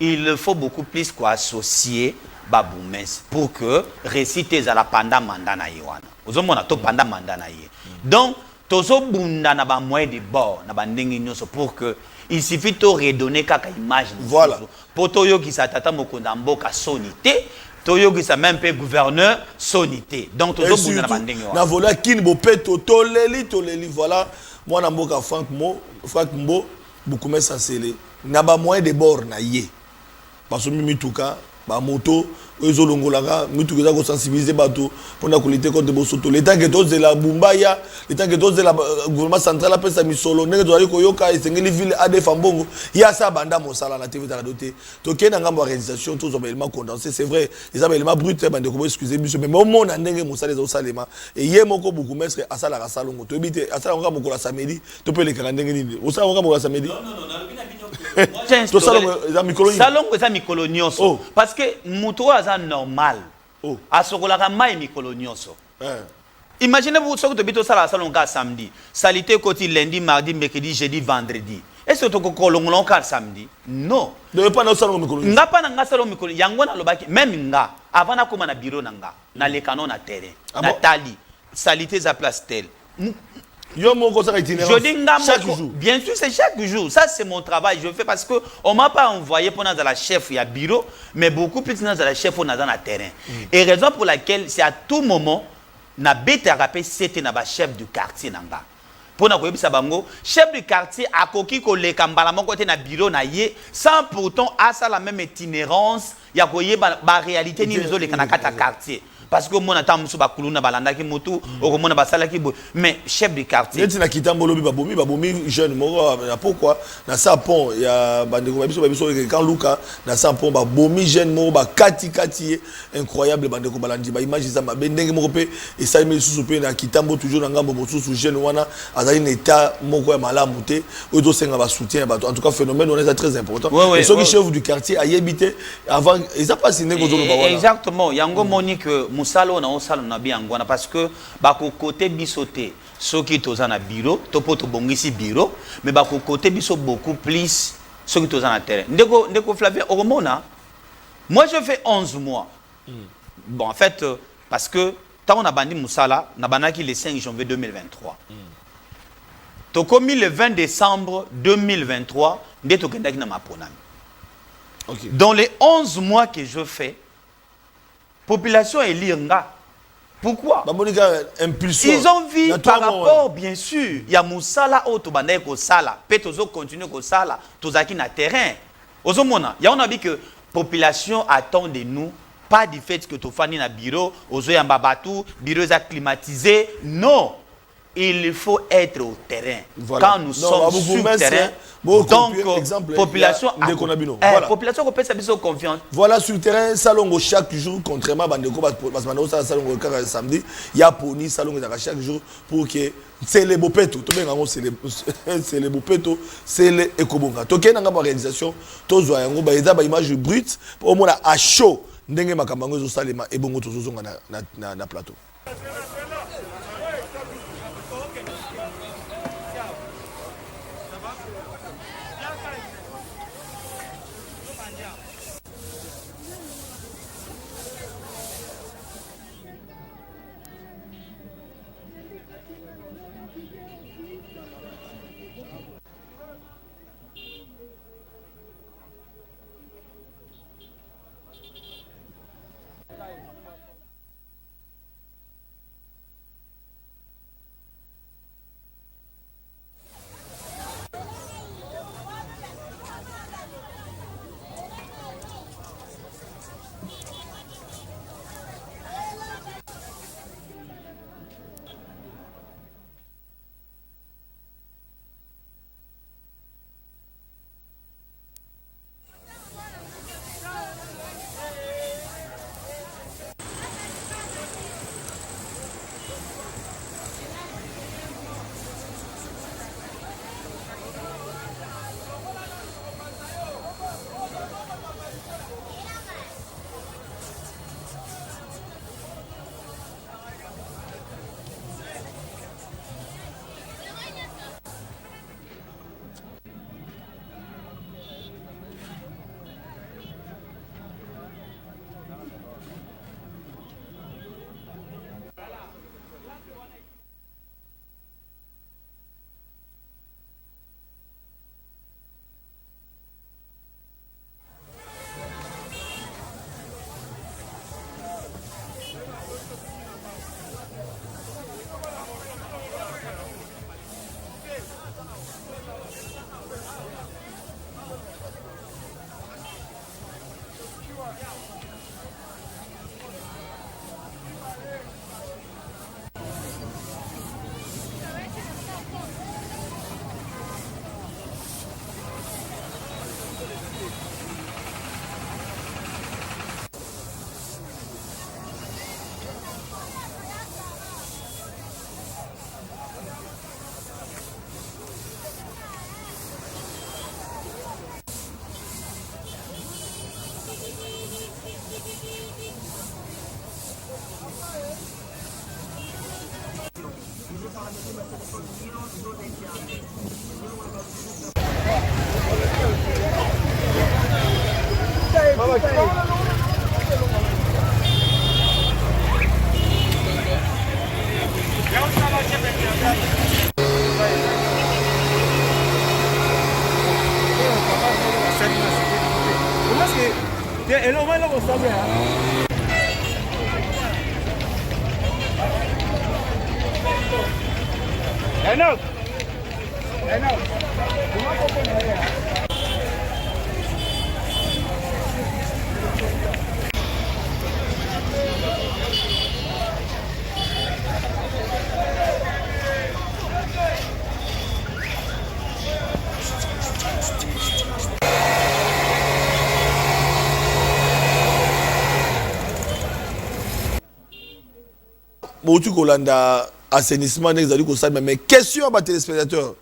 il faut beaucoup plus associer Baboumès pour que réciter à la pendant mandat na yiwana. Vous avez to pendant mandat na yi. Donc, tozo bunda na ba moyen de bord na ba ndengi nyoso pour que il suffit de redonner kaka image. Voilà. Pour toyo qui s'atata mokonda mboka sonité, toyo qui sa même peu gouverneur sonité. Donc tozo bunda na ba ndengi wana. Na vola kin bo peto toleli voilà. Moi na mboka Frank Mbo Boumese Nsele na ba moyen de bord na ye parce que mituka ba moto ezolongolaka mituka za ko sensibiliser bato pour na lutter contre bosoto l'état que tous de la Bumbaya l'état que tous de la gouvernement central appelle ça misolo ndenge to ali koyoka esengeli ville ADF mbongo ya sa banda mosala na TV ta doté to kena ngambo réalisation tous ont éléments condensés c'est vrai les éléments bruts bande ko excusez biso mais mon na ndenge mosala za salema et ye moko Boumese asala ka salongo to bité asala nga moko la samedi to pe le ka ndenge nini osala nga moko la samedi non salon eza mikolo nyonso parce que muto aza normal asokolaka mai mikolo nyonso. Imaginez-vous ce que tu bito sala salon ka samedi salité côté lundi mardi mercredi jeudi vendredi est-ce que tu kolongolon ka samedi non de pas na salon mikolo nga pa na nga salon mikolo yango na lobaki même nga avant na koma na bureau nanga na le canon na terrain Ah na bon? tali salité za place tel Yo moko ça itinérance je dis chaque jour. bien sûr c'est chaque jour, ça c'est mon travail, je fais parce que on m'a pas envoyé pour dans la chef il y a bureau mais beaucoup plus dans la chef on a dans le terrain et raison pour laquelle c'est à tout moment na bête à rappeler c'était na ba chef du quartier nanga pour na koyebisa bango chef du quartier akoki ko leka mbala moko te na bureau na ye sans pourtant à ça la même itinérance ya koyeba ba réalité ni zo leka na kata quartier parce que mon attend musu bakuluna balanda ki mutu okomona basala ki bo mais chef du quartier neti na kitambo lobi babomi jeune moko na pourquoi na sa pont ya bandeko babiso quand Luka na sa pont babomi jeune moko bakati incroyable bandeko balandi ba image za mabe ndenge moko pe et ça me susu pe na kitambo toujours na ngambo mosusu jeune wana azali na état moko ya malamu te oyo senga ba soutien bato en tout cas phénomène on est très important et ceux qui chef du quartier a yebité avant ils a pas signé ko zolo ba wana exactement yango monique musalo na osalo na biangwana parce que bako côté bisoté ceux qui toza na bureau topo to bongisi bureau mais bako côté biso beaucoup plus ceux qui toza na terrain ndeko Flavien Oromona moi je fais 11 mois bon en fait parce que tant on a bandi musala na banaki le 5 janvier 2023 to commis le 20 décembre 2023 ndeto kendaki na maponami okay. Dans les 11 mois que je fais population est lianga. Pourquoi? Ils ont vu par rapport, bien sûr, il y a Moussala Otobane ko sala, Petozo continue ko sala, Tozaki na terrain. Ozomona, il y a on a dit que population attend de nous pas du fait que Tofani na bureau, Ozo ya Mbabatu, bureau climatisé, non. Il faut être au terrain. Voilà. Quand nous sommes sur le terrain, donc exemple, population voilà. Population qui peut s'habiller confiance. Voilà sur le terrain, salongo chaque jour, contrairement à Bandeko, parce que salongo samedi, il y a poni salongo chaque jour pour que c'est les bopeto, c'est les bopeto, c'est les ekobonga. Toké nanga ba réalisation, tozo yango ba eza ba image brute, au moins à chaud, ndenge makambango zo salema et bongo tozo na plateau. Boutu Kolanda, assainissement, mais question à ma téléspectateur.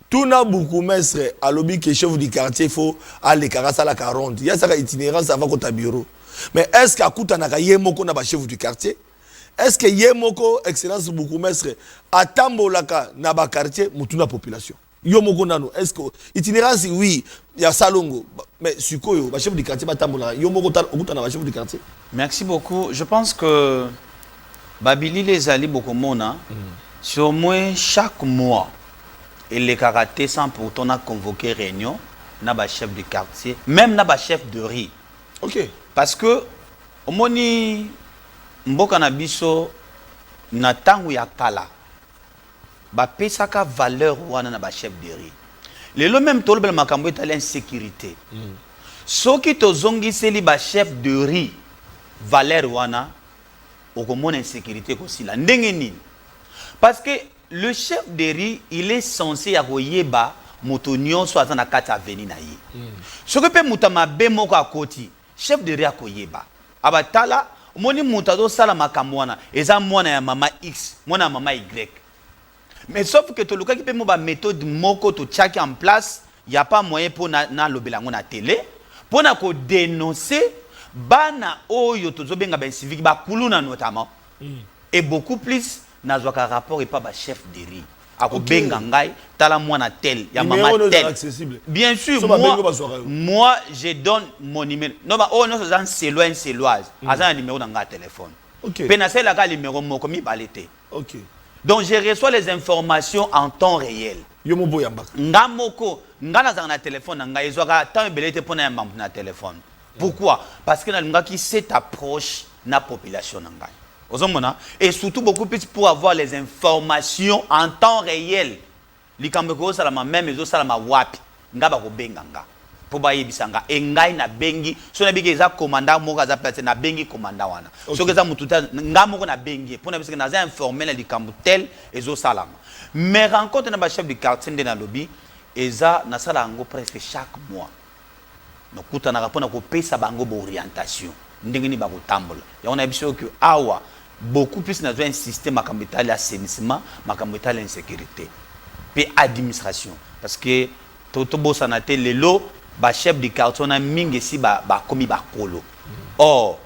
Tout n'a beaucoup mestre à l'objet que chef du quartier, il faut aller à la 40. Il y a ça itinérance avant qu'on bureau. Mais est-ce qu'à Koutanaka, Yemoko n'a pas chef du quartier? Est-ce que Yemoko, excellence beaucoup mestre, à Tambolaka, n'a pas quartier, Moutouna population? Yomoko nano, est-ce que itinérance, oui, il y a Salongo, mais Sukoyo, le chef du quartier, Tambolaka, Yomoko n'a pas chef du quartier? Merci beaucoup. Je pense que Babili les alliés beaucoup mona, sur moins chaque mois, et les karatés sans pourtant convoquer réunion, n'a pas chef du quartier, même n'a pas chef de riz. Ok. Parce que, au moni, mboka na biso, na tangu ya kala, ba pesaka valeur wana na ba chef de riz. Le même tolbel makambo est l'insécurité. Ce qui te zongi seli ba chef de riz, valeur wana, au monde insécurité aussi la ndengeni. Parce que le chef de riz, il est censé akoyeba motonyon soit na kata aveni na ye. Ce que peut mutama be moko akoti, chef de riz akoyeba. Abatala moni mutado sala makamwana, eza mwana ya mama X, mwana ya mama Y. Mais sauf que to luka ki pe mo ba méthode moko to tchaki en place, y a pas moyen pour na lobelango na télé, pour na ko dénoncer bana oyo tozobenga ben civique ba kuluna notamment et beaucoup plus na zwaka rapport et pas ba chef de riz ako benga ngai tala mwana tel ya mama tel bien sûr moi je donne mon numéro non ba oh non c'est loise azan numéro dans nga téléphone penasé la ka numéro moko mi balete OK donc je reçois les informations en temps réel yo mo boyamba nga moko nga na na téléphone nga ezwaka temps belete pona ya mambu na téléphone. Pourquoi? Parce que nous avons cette approche de la population. Et surtout beaucoup plus pour avoir les informations en temps réel. Les Camerounais sont même les autres wapi. Nga ba ko benganga. Pour ba yebisanga. Engai na bengi. So na bigi za commandant mo za place na bengi commandant wana. So que za mututa nga mo na bengi. Pour na biska na za informer les Camerounais les autres salama. Mais rencontre na ba chef du quartier de na lobby eza na sala ngo presque chaque mois. Nous avons une orientation. Nous avons awa beaucoup plus un système de l'assainissement, de l'insécurité. Et l'administration. Parce que tout le monde le chef de quartier a mingi si commis kolo. Or,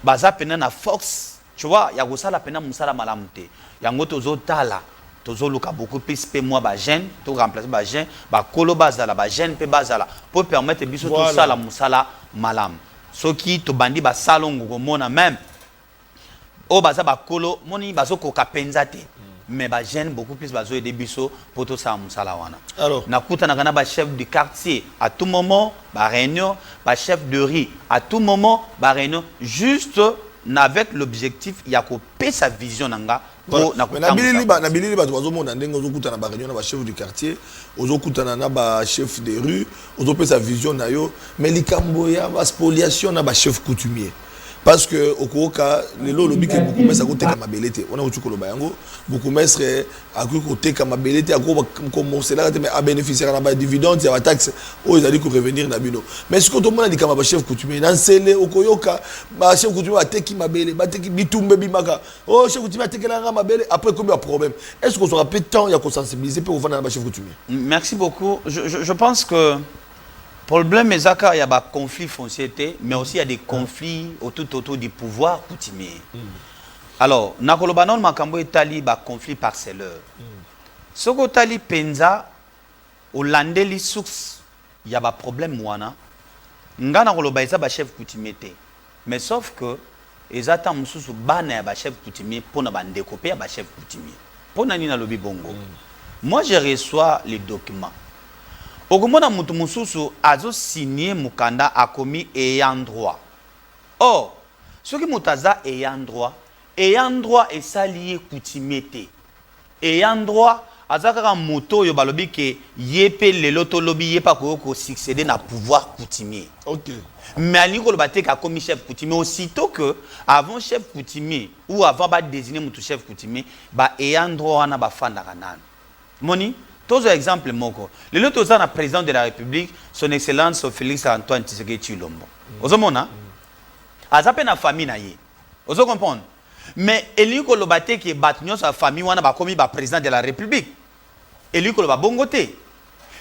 baza pena na force, tu vois, ya gosala pena musala malamute. Yango tozo tala. Tozoluka beaucoup plus pe moi ba jeune to remplacer ba jeune ba kolo bazala ba jeune pe bazala pour permettre biso tout ça la musala malam soki to bandi ba salongo ko mona même o baza ba kolo moni bazo ko kapenzate mais ba jeune beaucoup plus bazo aider biso pour tout ça musala wana alors nakuta na kana ba chef du quartier à tout moment ba réunion ba chef de riz à tout moment ba réunion juste avec l'objectif ya ko pe sa vision nanga. Na bilili ba tozomona ndenge ozokuta na ba réunion na ba chef du quartier ozokuta na ba chef de rue ozopesa vision na yo mais likambo ya ba spoliation na ba chef coutumier parce que okoka lelo lobi ke beaucoup mesa ko teka mabelete on a utu koloba yango beaucoup mesre aku ko teka mabelete ako commencer là mais a bénéficier na ba dividende ya ba taxe o ezali ko revenir na bino mais ce que tout le monde dit comme ba chef coutumier na sele okoyoka ba chef coutumier ateki mabele ba teki bitumbe bimaka oh chef coutumier ateki la mabele après combien de problème est-ce qu'on sera peu de temps ya ko sensibiliser pour vendre na ba chef coutumier. Merci beaucoup. Je pense que problème est qu'il y a des conflits fonciers, mais aussi il y a des conflits autour du pouvoir coutumier. Alors, nakolobanon makambo etali ba conflit parcelleur. Soko tali penza olandeli source, il y a des problèmes wana. Nga nakoloba eza ba chef coutumier te. Mais sauf que ezata mususu bana ya ba chef coutumier pour na bande découper ba chef coutumier. Pour nani na lobi bongo. Moi je reçois les documents. Okomona mutu mususu azo signé mukanda akomi ayant droit. Or, ce qui moutaza ayant droit est salié coutumier. Ayant droit, azaka moto yo balobi ke yepe le loto lobby yepa ko succéder na pouvoir coutumier. OK. Mais ali ko lobate ka comme chef coutumier aussitôt que avant chef coutumier ou avant ba désigner mon chef coutumier ba ayant droit na ba fanda kanana. Moni, tous exemple moko. Le loto za na président de la République, son excellence Félix Antoine Tshisekedi Tshilombo. Ozomona? Azape na famille na ye. Ozo comprendre? Mais Eli ko lobate ke batnyo sa famille wana ba komi ba président de la République. Eli ko loba bongote.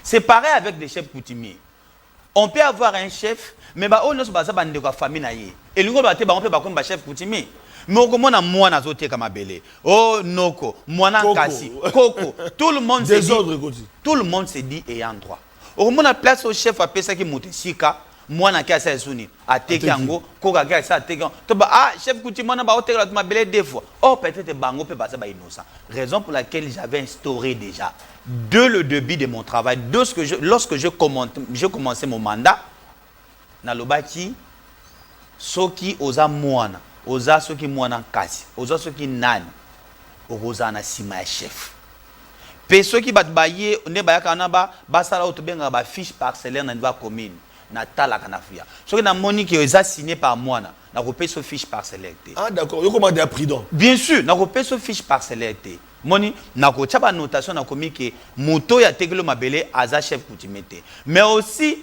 C'est pareil avec des chefs coutumiers. On peut avoir un chef, mais ba ono so baza bande ko famille na ye. Eli ko lobate ba on peut ba komi ba chef coutumier. Mais on commence à moi na zote kama belé. Oh noko, moi na kasi, koko. Tout le monde se dit ayant droit. Au moment la place au chef a pesa ki monte sika. Moi na kia sa suni ateki yango koka kia sa ateki to ba chef coutumier na ba oteka la belé deux fois. Oh peut-être bango peut passer ba innocent. Raison pour laquelle j'avais instauré déjà dès le début de mon travail, lorsque je commençais mon mandat na lobaki soki oza mwana oza soki mwana kasi oza soki nani oza na sima ya chef pe soki bat baye ne bayaka na ba sala otobenga ba fiche parcellaire na niveau commune na tala kana fia soki na monique eza signé par mwana na kopé so fiche parcellaire. Ah d'accord, yo commande à prudent. Bien sûr, na kopé so fiche parcellaire. Moni na ko tchaba notation na komi ke moto ya tegelo mabele aza chef coutumier. Mais aussi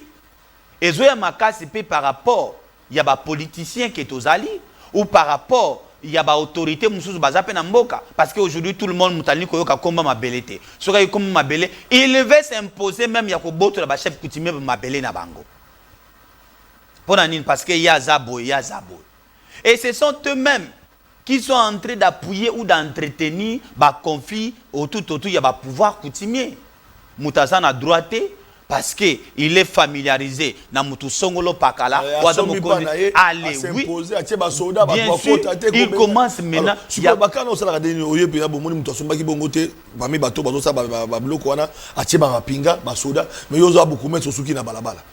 ezoya makasi pe par rapport il y a des politiciens qui sont aux alliés ou par rapport il y a des autorités qui sont na mboka parce qu'aujourd'hui tout le monde mutali koyoka komba mabelete soka comme mabele il veut s'imposer même ya ko boto la chef coutumier mabele na bango parce qu'il y a zabo et ce sont eux-mêmes qui sont en train d'appuyer ou d'entretenir des conflits autour il y a des pouvoirs coutumiers mutaza na droite parce que il est familiarisé na mutu songolo pakala allez oui bien sûr il commence maintenant il y a bakana osala kadeni oye pe bomoni mutu asombaki bongote bami bato bazosa ba bloko wana atie ba mapinga ba soda mais yozo abukume sosuki na balabala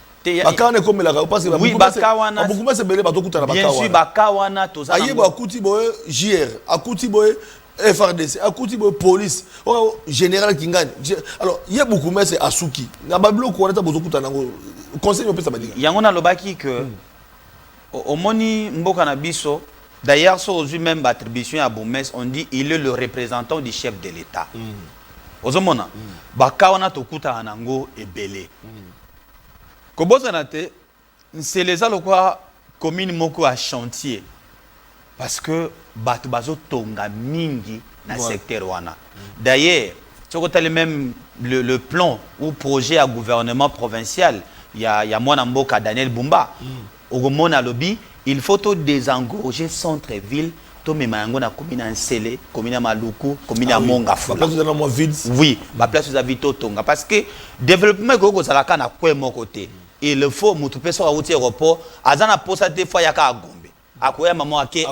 bakana comme la parce que oui bakawana abukume se belé bato kutana bakawana bien sûr bakawana toza ayebo akuti boye JR akuti boye FRDC, à côté de police, général Kingani. Alors, il y a beaucoup de c'est Asuki. Na bablo ko wana bozo kuta nango. Conseil on peut ça badiga. Yangona lobaki que au moni mboka na biso, d'ailleurs sur aujourd'hui même attribution à Boumès, on dit il est le représentant du chef de l'État. Ozomona baka wana tokuta nango ebele. Koboza nate, c'est les alokwa commune moko à chantier. Parce que batu bazo tonga mingi na secteur wana. D'ailleurs, tu vois même le plan ou projet à gouvernement provincial, il y a moi Mboka Daniel Bumba. Au Mona lobby, il faut tout désengorger centre-ville, tout même na commune Nsele, commune Maluku, commune Monga Fula. Oui, ma place vous habite tonga parce que développement ko zalaka na kwa mon côté. Il faut mutupe so route aéroport, azana posa des fois yaka akoya maman ake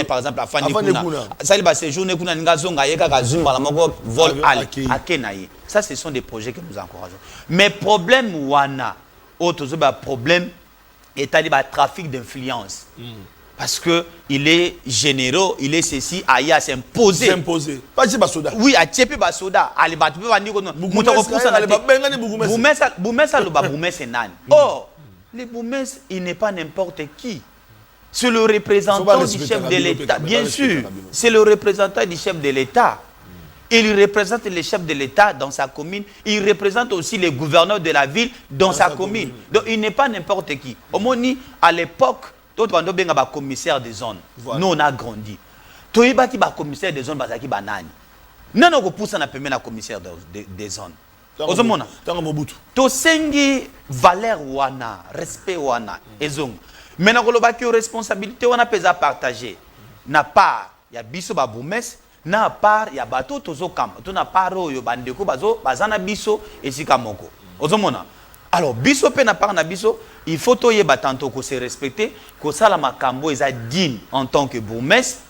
par exemple à Fandi kuna sali ba séjourner kuna ninga zonga yeka ka zumba la moko vol ake naye. Ça ce sont des projets que nous encourageons. Mais problème wana autre problème est ali ba trafic d'influence. Parce que il est généreux, il est ceci aya s'imposer. Pas ci basoda. Oui, a tiepe basoda, ali ba tu bandi ko muta ko poussa na Boumès lo ba Boumès nani. Oh, les Boumès il n'est pas n'importe qui. C'est le représentant du chef de l'État. Bien sûr, c'est le représentant du chef de l'État. Il représente le chef de l'État dans sa commune. Il représente aussi les gouverneurs de la ville dans sa commune. Donc il n'est pas n'importe qui. Au Moni, à l'époque, tout le monde a un commissaire des zones. Nous, on a grandi. Tout le monde a un commissaire des zones. Nous, on a poussé un commissaire des zones. To sengi valeur wana, respect wana, ezong. Maintenant, que la responsabilité on a pesa partager. Na part, il y a biso ba Boumès, na part il y a bateau tozo kam. To na part yo bandeko bazo bazana biso esika moko. Ozomona. Alors biso pe na part na biso, il faut to yeba tanto ko se respecter, ko sala makambo eza digne en tant que Boumès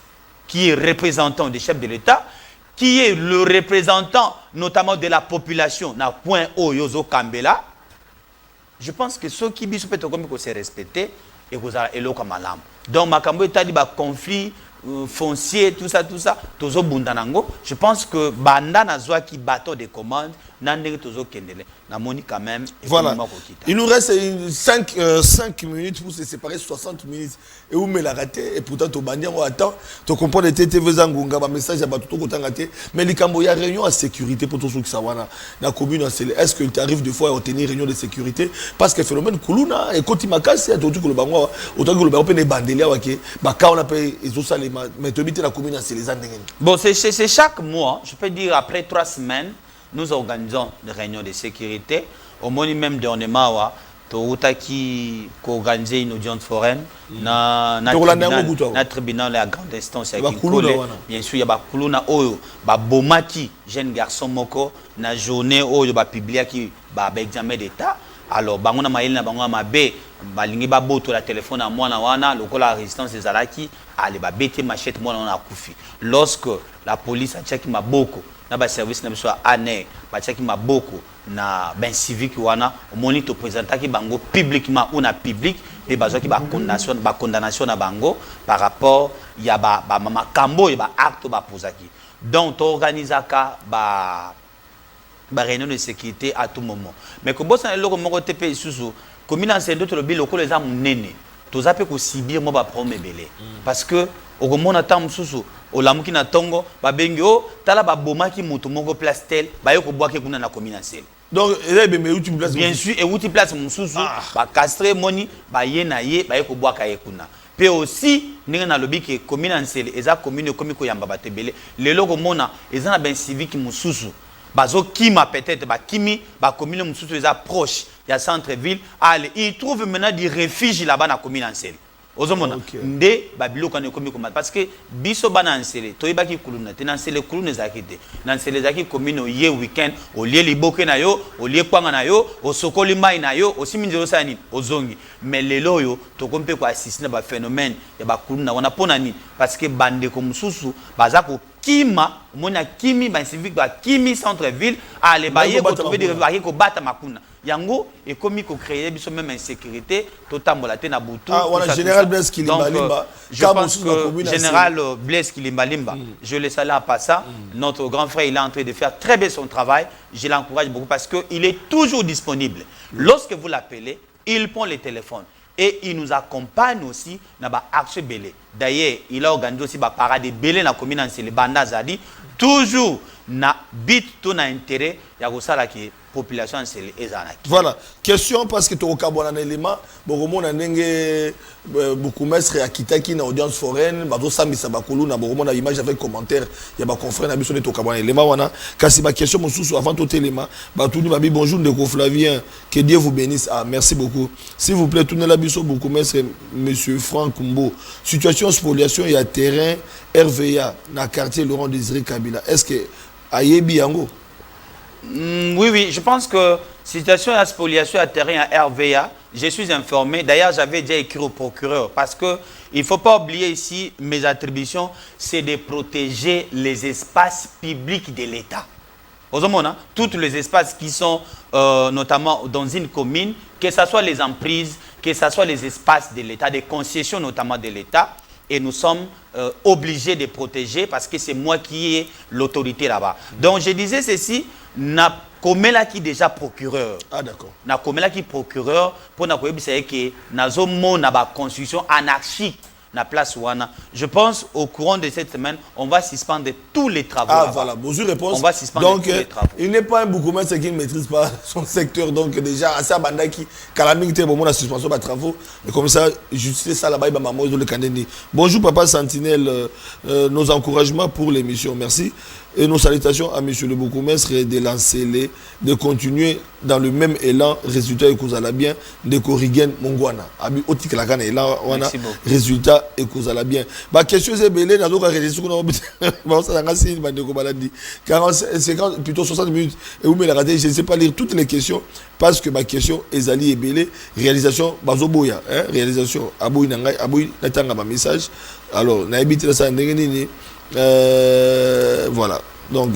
qui est représentant du chef de l'État, qui est le représentant notamment de la population na point o yozo kambela. Je pense que ceux qui biso pe to comme ko se respecter et vous avez eloko malam. Donc makambo etali ba conflit foncier tout ça tozo bundanango. Je pense que banda na zwa ki bateau de commande nandenge tozo kendele na moni quand même. Voilà. Il nous reste 5 minutes pour se séparer, 60 minutes et où me la raté et pourtant to bandi on attend to comprendre les TTV zangunga ba message à batuto kotanga te mais les kambo ya réunion à sécurité pour tous ceux qui sawana na commune est-ce que tu arrives des fois à tenir réunion de sécurité parce que phénomène kuluna et koti makasi to tu ko bango autant que le bango pe ne bandelia wake ba ka on appelle ezo salema mais to bité la commune c'est les andengeni. Bon c'est chaque mois, je peux dire après 3 semaines nous organisons des réunions de sécurité au moment même dernièrement qui organiser une audience foraine na tribunal la grande instance ya Kinkole. Bien sûr il y a ba kuluna oyo ba bomaki jeune garçon moko na journée oyo ba publier ki ba examen d'état. Alors bango na mayeli na bango mabe balingi ba boto la téléphone à mwana wana lokola résistance des alaki ale ba bete machette mwana na kufi. Lorsque la police a checké maboko na ba service na biso ane ba checké maboko na ben civique wana omoni to présenter ki bango publiquement ou na public et bazwa ki ba condamnation na bango par rapport ya ba makambo ya ba acte ba posaki. Donc to organisaka ba réunion de sécurité à tout moment. Mais que bossa le moko TP susu commune en sendo to le biloko les am nene to zape ko sibir mo ba problème belé parce que au mona tam susu o lamuki na tongo ba bengi o tala ba bomaki mutu moko place tel ba yoko boake kuna na commune en sel. Donc mais où tu places bien sûr et où tu places mususu ba castre moni ba ye na ye ba yoko boaka ye kuna. Puis aussi ninga na lobi ke commune en sel eza commune komi ko yamba batebele lelo ko mona eza na ben civique mususu bazo kima peut-être ba kimi ba commune mususu les approche ya centre ville allez il trouve maintenant du refuge là-bas na commune ancienne ozomona nde ba biloko na komi komata parce que biso bana ancienne to yebaki kuluna te na ancienne kuluna zakite na ancienne zaki commune ye weekend au lieu liboke na yo au lieu kwanga na yo au sokoli mai na yo aussi minzero sani ozongi mais lelo yo to kompe ko assister na ba phénomène ya ba kuluna wana pona ni parce que bande ko mususu bazako kima mona kimi ba civique ba kimi centre ville allez ba ye ko trouver des ba ko bata makuna yango et comme ko créer biso même insécurité totambola te na butu voilà général Blaise Kilimbalimba je pense que général Blaise Kilimbalimba je le salue à ça notre grand frère il est en train de faire très bien son travail je l'encourage beaucoup parce que il est toujours disponible lorsque vous l'appelez il prend le téléphone et il nous accompagne aussi dans ba action belé. D'ailleurs, il a organisé aussi ba parade belé na commune en le banda zadi toujours na bit to na intérêt ya kosala ki population en sel ezana. Voilà, question parce que to kabona na élément bokomo na ndenge beaucoup mestre ya kitaki na audience foraine bazo samisa bakulu na bokomo na image avec commentaire ya ba confrère na biso ne to kabona élément wana kasi ba question mosusu avant tout élément ba tout babi bonjour de Flavien que Dieu vous bénisse merci beaucoup s'il vous plaît tournez la biso beaucoup mestre monsieur Franck Mbo situation spoliation et à terrain RVA na quartier Laurent Désiré Kabila est-ce que ayebi yango? Oui, je pense que situation de spoliation à terrain à RVA, je suis informé. D'ailleurs, j'avais déjà écrit au procureur parce que il ne faut pas oublier ici, mes attributions, c'est de protéger les espaces publics de l'État. Tous les espaces qui sont notamment dans une commune, que ce soit les emprises, que ce soit les espaces de l'État, des concessions notamment de l'État, et nous sommes obligés de protéger parce que c'est moi qui ai l'autorité là-bas. Donc je disais ceci, na komela qui déjà procureur. Ah d'accord. Na komela qui procureur pour na koyebisa que nazo mona ba constitution anarchique na place wana. Je pense au courant de cette semaine, on va suspendre tous les travaux. Ah voilà, bonjour réponse. On va suspendre tous les travaux. Il n'est pas un bourgmestre qui ne maîtrise pas son secteur. Donc déjà, à ça, Bandaki, calamité, bon, la suspension des travaux. Et comme ça, justice ça là-bas, il va m'amour le Canadien. Bonjour Papa Sentinelle, nos encouragements pour l'émission. Merci. Et nos salutations à monsieur le bourgmestre de lancer de continuer dans le même élan, résultat et cause à la bien, de corriger Mongwana. Abi otik la gana élan, on a résultat et cause à la bien. Bah question c'est belé, n'a donc réalisé qu'on a bah ça n'a pas bah de cobaladi. 50 plutôt 60 minutes et vous me la raté, je ne sais pas lire toutes les questions parce que ma question Ezali et belé, réalisation bazoboya, hein, réalisation abouy nangai abouy natanga ma message. Alors na habité ça ndengeni voilà donc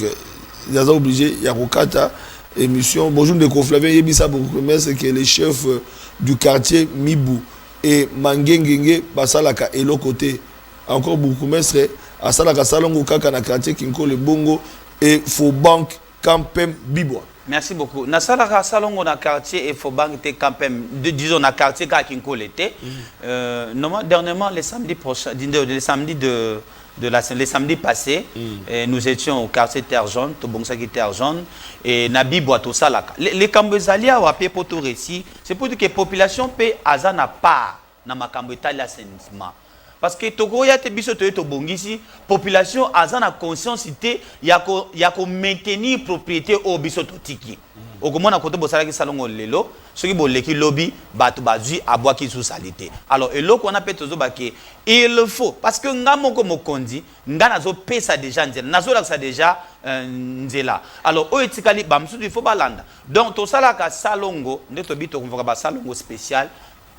ils ont obligé Yarokata émission bonjour de Flavien Yebisa c'est que le chef du quartier Mibou et mangengenge basalaka elo côté encore beaucoup mestre asalaka salongo kaka na quartier kinko le bongo et faux banque campem bibwa. Merci beaucoup. Na salaka salongo na quartier et faux banque te campem disons na quartier ka kinko l'été. Normalement dernièrement les samedis prochains les samedis les samedis passés, nous étions au quartier Terre Jaune, Tobonsaki Terre Jaune, et Nabi Boato Salaka. Les Cambozalia ou à pied pour tout récit, c'est pour dire que la population peut azana pas dans ma Cambotali assainissement. Parce que Togo ya te biso to bongisi population azana conscience il y a ko maintenir propriété au biso tiki. Okomona koto bosala ki salongo lelo soki boleki lobby batu bazui abwaki sous salité. Alors eloko on appelle tozo bake il faut parce que ngamo ko mokondi ngana zo pesa déjà nzela nazo la ça déjà nzela. Alors o etikali bamsu il faut balanda. Donc to sala ka salongo ndeto bito konvoka ba salongo spécial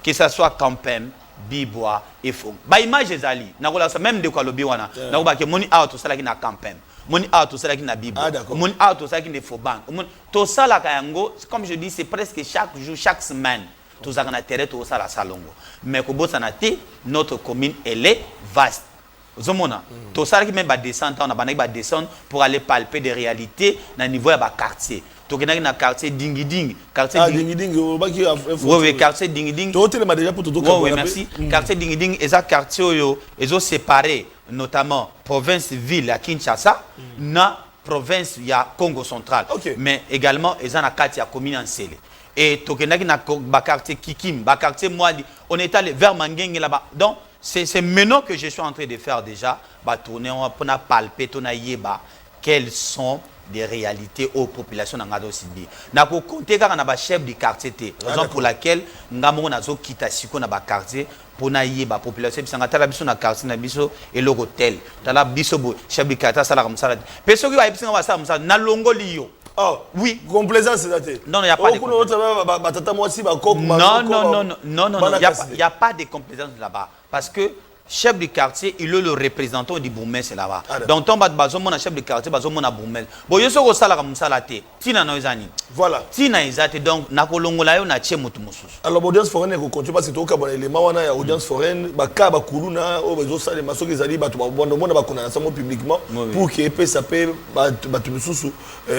que ça soit campem Bibois et Fong. Ba image ezali. Nakola ça même de quoi lobby wana. Nakoba ke moni out to sala ki na campem. Moni out to sala ki na Bibois. Moni out to sala ki na faux bank. To sala ka yango comme je dis c'est presque chaque jour chaque semaine. To sala na terre to sala salongo. Mais ko bossa na te notre commune elle est vaste. Zomona. To sala ki même ba descendre on a ba descendre pour aller palper des réalités na niveau ya ba quartier. Tokenaki na quartier Dingiding, quartier Dingiding oui quartier Dingiding. Déjà pour tout oui merci. Quartier Dingiding et ça quartier yo ils ont séparé notamment province ville à Kinshasa na province ya Congo central. Mais également ils ont na quartier ya commune en Sele. Et tokenaki na ba quartier Kikim, ba quartier Mwadi, on est allé vers Mangenge là-bas. Donc c'est maintenant que je suis en train de faire déjà ba tourner pour na palper ton yeba quels sont des réalités aux populations dans Ngado Sibi. Na ko compter car na ba chef du quartier té. Raison pour laquelle ngamo na zo kita siko na ba quartier pour na yeba population bisanga tala biso na quartier na biso et le hôtel. Tala biso bo chef du quartier sala comme ça. Personne qui va biso ba ça na longoli yo. Oh oui, complaisance c'est daté. Non, il y a pas de il y a pas de complaisance là-bas parce que chef du quartier, il est le représentant du bourgmestre là-bas. Donc, on va mon chef du quartier, mon bourgmestre. Bon, il y a ce sala comme ça là, tina noizani. Voilà. Tina izate donc na kolongola yo na chemutu mususu. Alors, l'audience foraine est continue parce que tout cas bon élément wana ya audience foraine, ba ka ba kuluna o bezo sala maso ki zali ba to ba bondo mona ba konana samo publiquement pour que pe ça pe ba tu mususu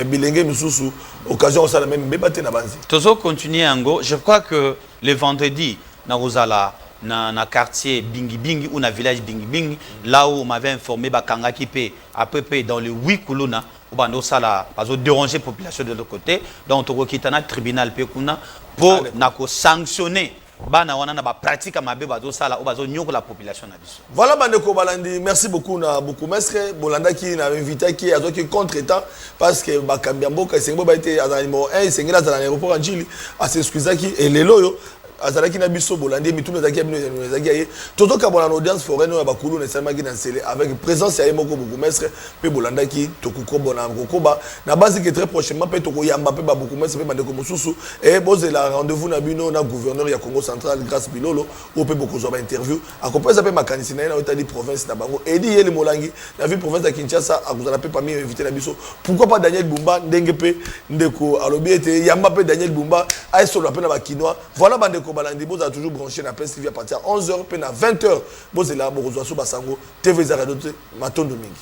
bilenge mususu occasion ça la même be baté na banzi. Tozo continuer ngo, je crois que le vendredi na rozala na quartier Bingi Bingi ou na village Bingi Bingi là où on m'avait informé bakanga qui peut à peu près dans le 8 kuluna ou bando sala pas déranger population de l'autre côté donc on quitte na tribunal pe kuna pour na ko sanctionner bana wana na ba pratique mabe bazo sala ou bazo nyoko la population na biso. Voilà bande ko balandi, merci beaucoup na beaucoup mestre bolanda qui na invité qui azo qui contre-temps parce que bakambia mboka sengo ba été à numéro 1 sengela dans l'aéroport en Chili à s'excuser et les loyo azalaki na biso bolandi mituna zaki bino zaki ye toto ka bolana audience foraine ya bakulu na salma na Sele avec présence ya moko beaucoup mestre pe bolandaki tokuko bona kokoba na base que très prochainement pe toko yamba pe ba beaucoup mestre pe bandeko mususu et boze la rendez-vous na bino na gouverneur ya Congo central grâce Bilolo ou pe beaucoup zo ba interview akompeza pe makanisi na na otali province na bango edi yele molangi na ville province ya Kinshasa akuzala pe parmi invité na biso pourquoi pas Daniel Bumba ndenge pe ndeko alobi ete yamba pe Daniel Bumba ay solo pe na ba kinois voilà bande Balandi Boza a toujours branché na presse TV à partir de 11h puis à 20h Boza là Bozo so basango TV Zarado Matondo mingi.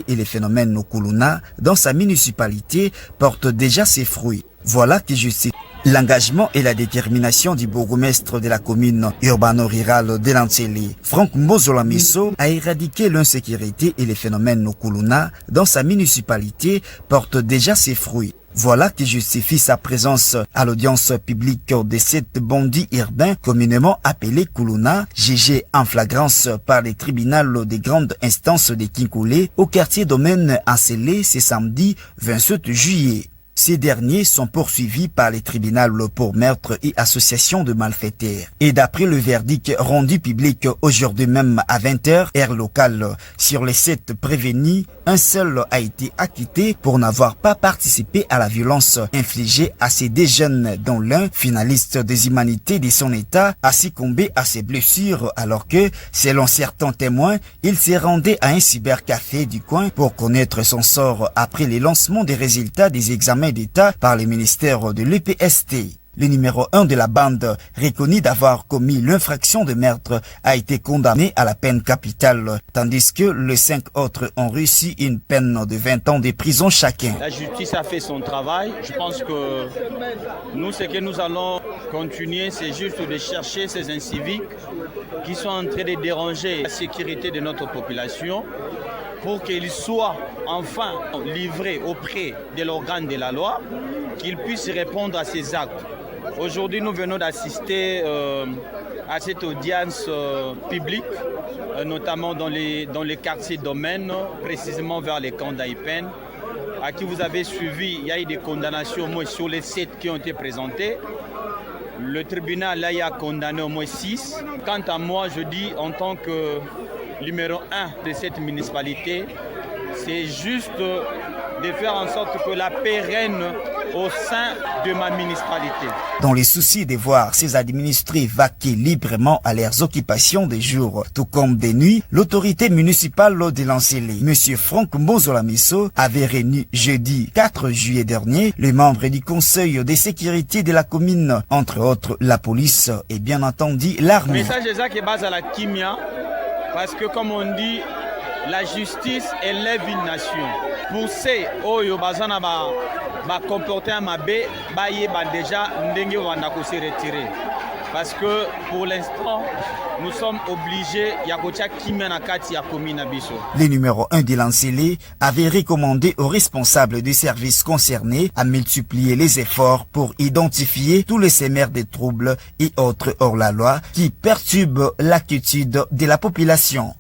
Et les phénomènes Nokuluna dans sa municipalité portent déjà ses fruits. Voilà qui justifie l'engagement et la détermination du bourgmestre de la commune urbano-rurale de Lansele, Franck Mozolamiso, a éradiqué l'insécurité et les phénomènes Nokuluna dans sa municipalité portent déjà ses fruits. Voilà qui justifie sa présence à l'audience publique de cette bandit urbain communément appelé Kuluna, jugé en flagrance par les tribunaux des grandes instances de Kinkoulé au quartier domaine Ansele ce samedi 27 juillet. Ces derniers sont poursuivis par les tribunaux pour meurtre et association de malfaiteurs. Et d'après le verdict rendu public aujourd'hui même à 20h, heure locale, sur les 7 prévenus, Un seul a été acquitté pour n'avoir pas participé à la violence infligée à ces deux jeunes, dont l'un, finaliste des humanités de son état, a succombé à ses blessures alors que, selon certains témoins, il s'est rendu à un cybercafé du coin pour connaître son sort après le lancement des résultats des examens d'État par le ministère de l'EPST. Le numéro 1 de la bande, reconnu d'avoir commis l'infraction de meurtre, a été condamné à la peine capitale, tandis que les 5 autres ont reçu une peine de 20 ans de prison chacun. La justice a fait son travail. Je pense que nous, ce que nous allons continuer, c'est juste de chercher ces inciviques qui sont en train de déranger la sécurité de notre population pour qu'ils soient enfin livrés auprès de l'organe de la loi, qu'ils puissent répondre à ces actes. Aujourd'hui, nous venons d'assister à cette audience publique, notamment dans les quartiers domaines, précisément vers les camps d'Aïpen, à qui vous avez suivi. Il y a eu des condamnations au moins sur les 7 qui ont été présentées. Le tribunal là, il a condamné au moins 6. Quant à moi, je dis en tant que numéro 1 de cette municipalité, c'est juste de faire en sorte que la paix règne au sein de ma municipalité. Dans les soucis de voir ces administrés vaquer librement à leurs occupations des jours, tout comme des nuits, l'autorité municipale de Lancélé, M. Franck Mozolamiso, avait réuni jeudi 4 juillet dernier les membres du conseil de sécurité de la commune, entre autres la police et bien entendu l'armée. Le message est base à la kimia, parce que comme on dit, la justice élève une nation. Pour ces oyo bazana ba comporter un mabé, ba yeba déjà ndenge wana ko se retirer. Parce que pour l'instant, nous sommes obligés ya kotia kimia na kati ya commune biso. Le numéro 1 de Lancélé avait recommandé aux responsables des services concernés à multiplier les efforts pour identifier tous les sémères de troubles et autres hors la loi qui perturbent l'attitude de la population.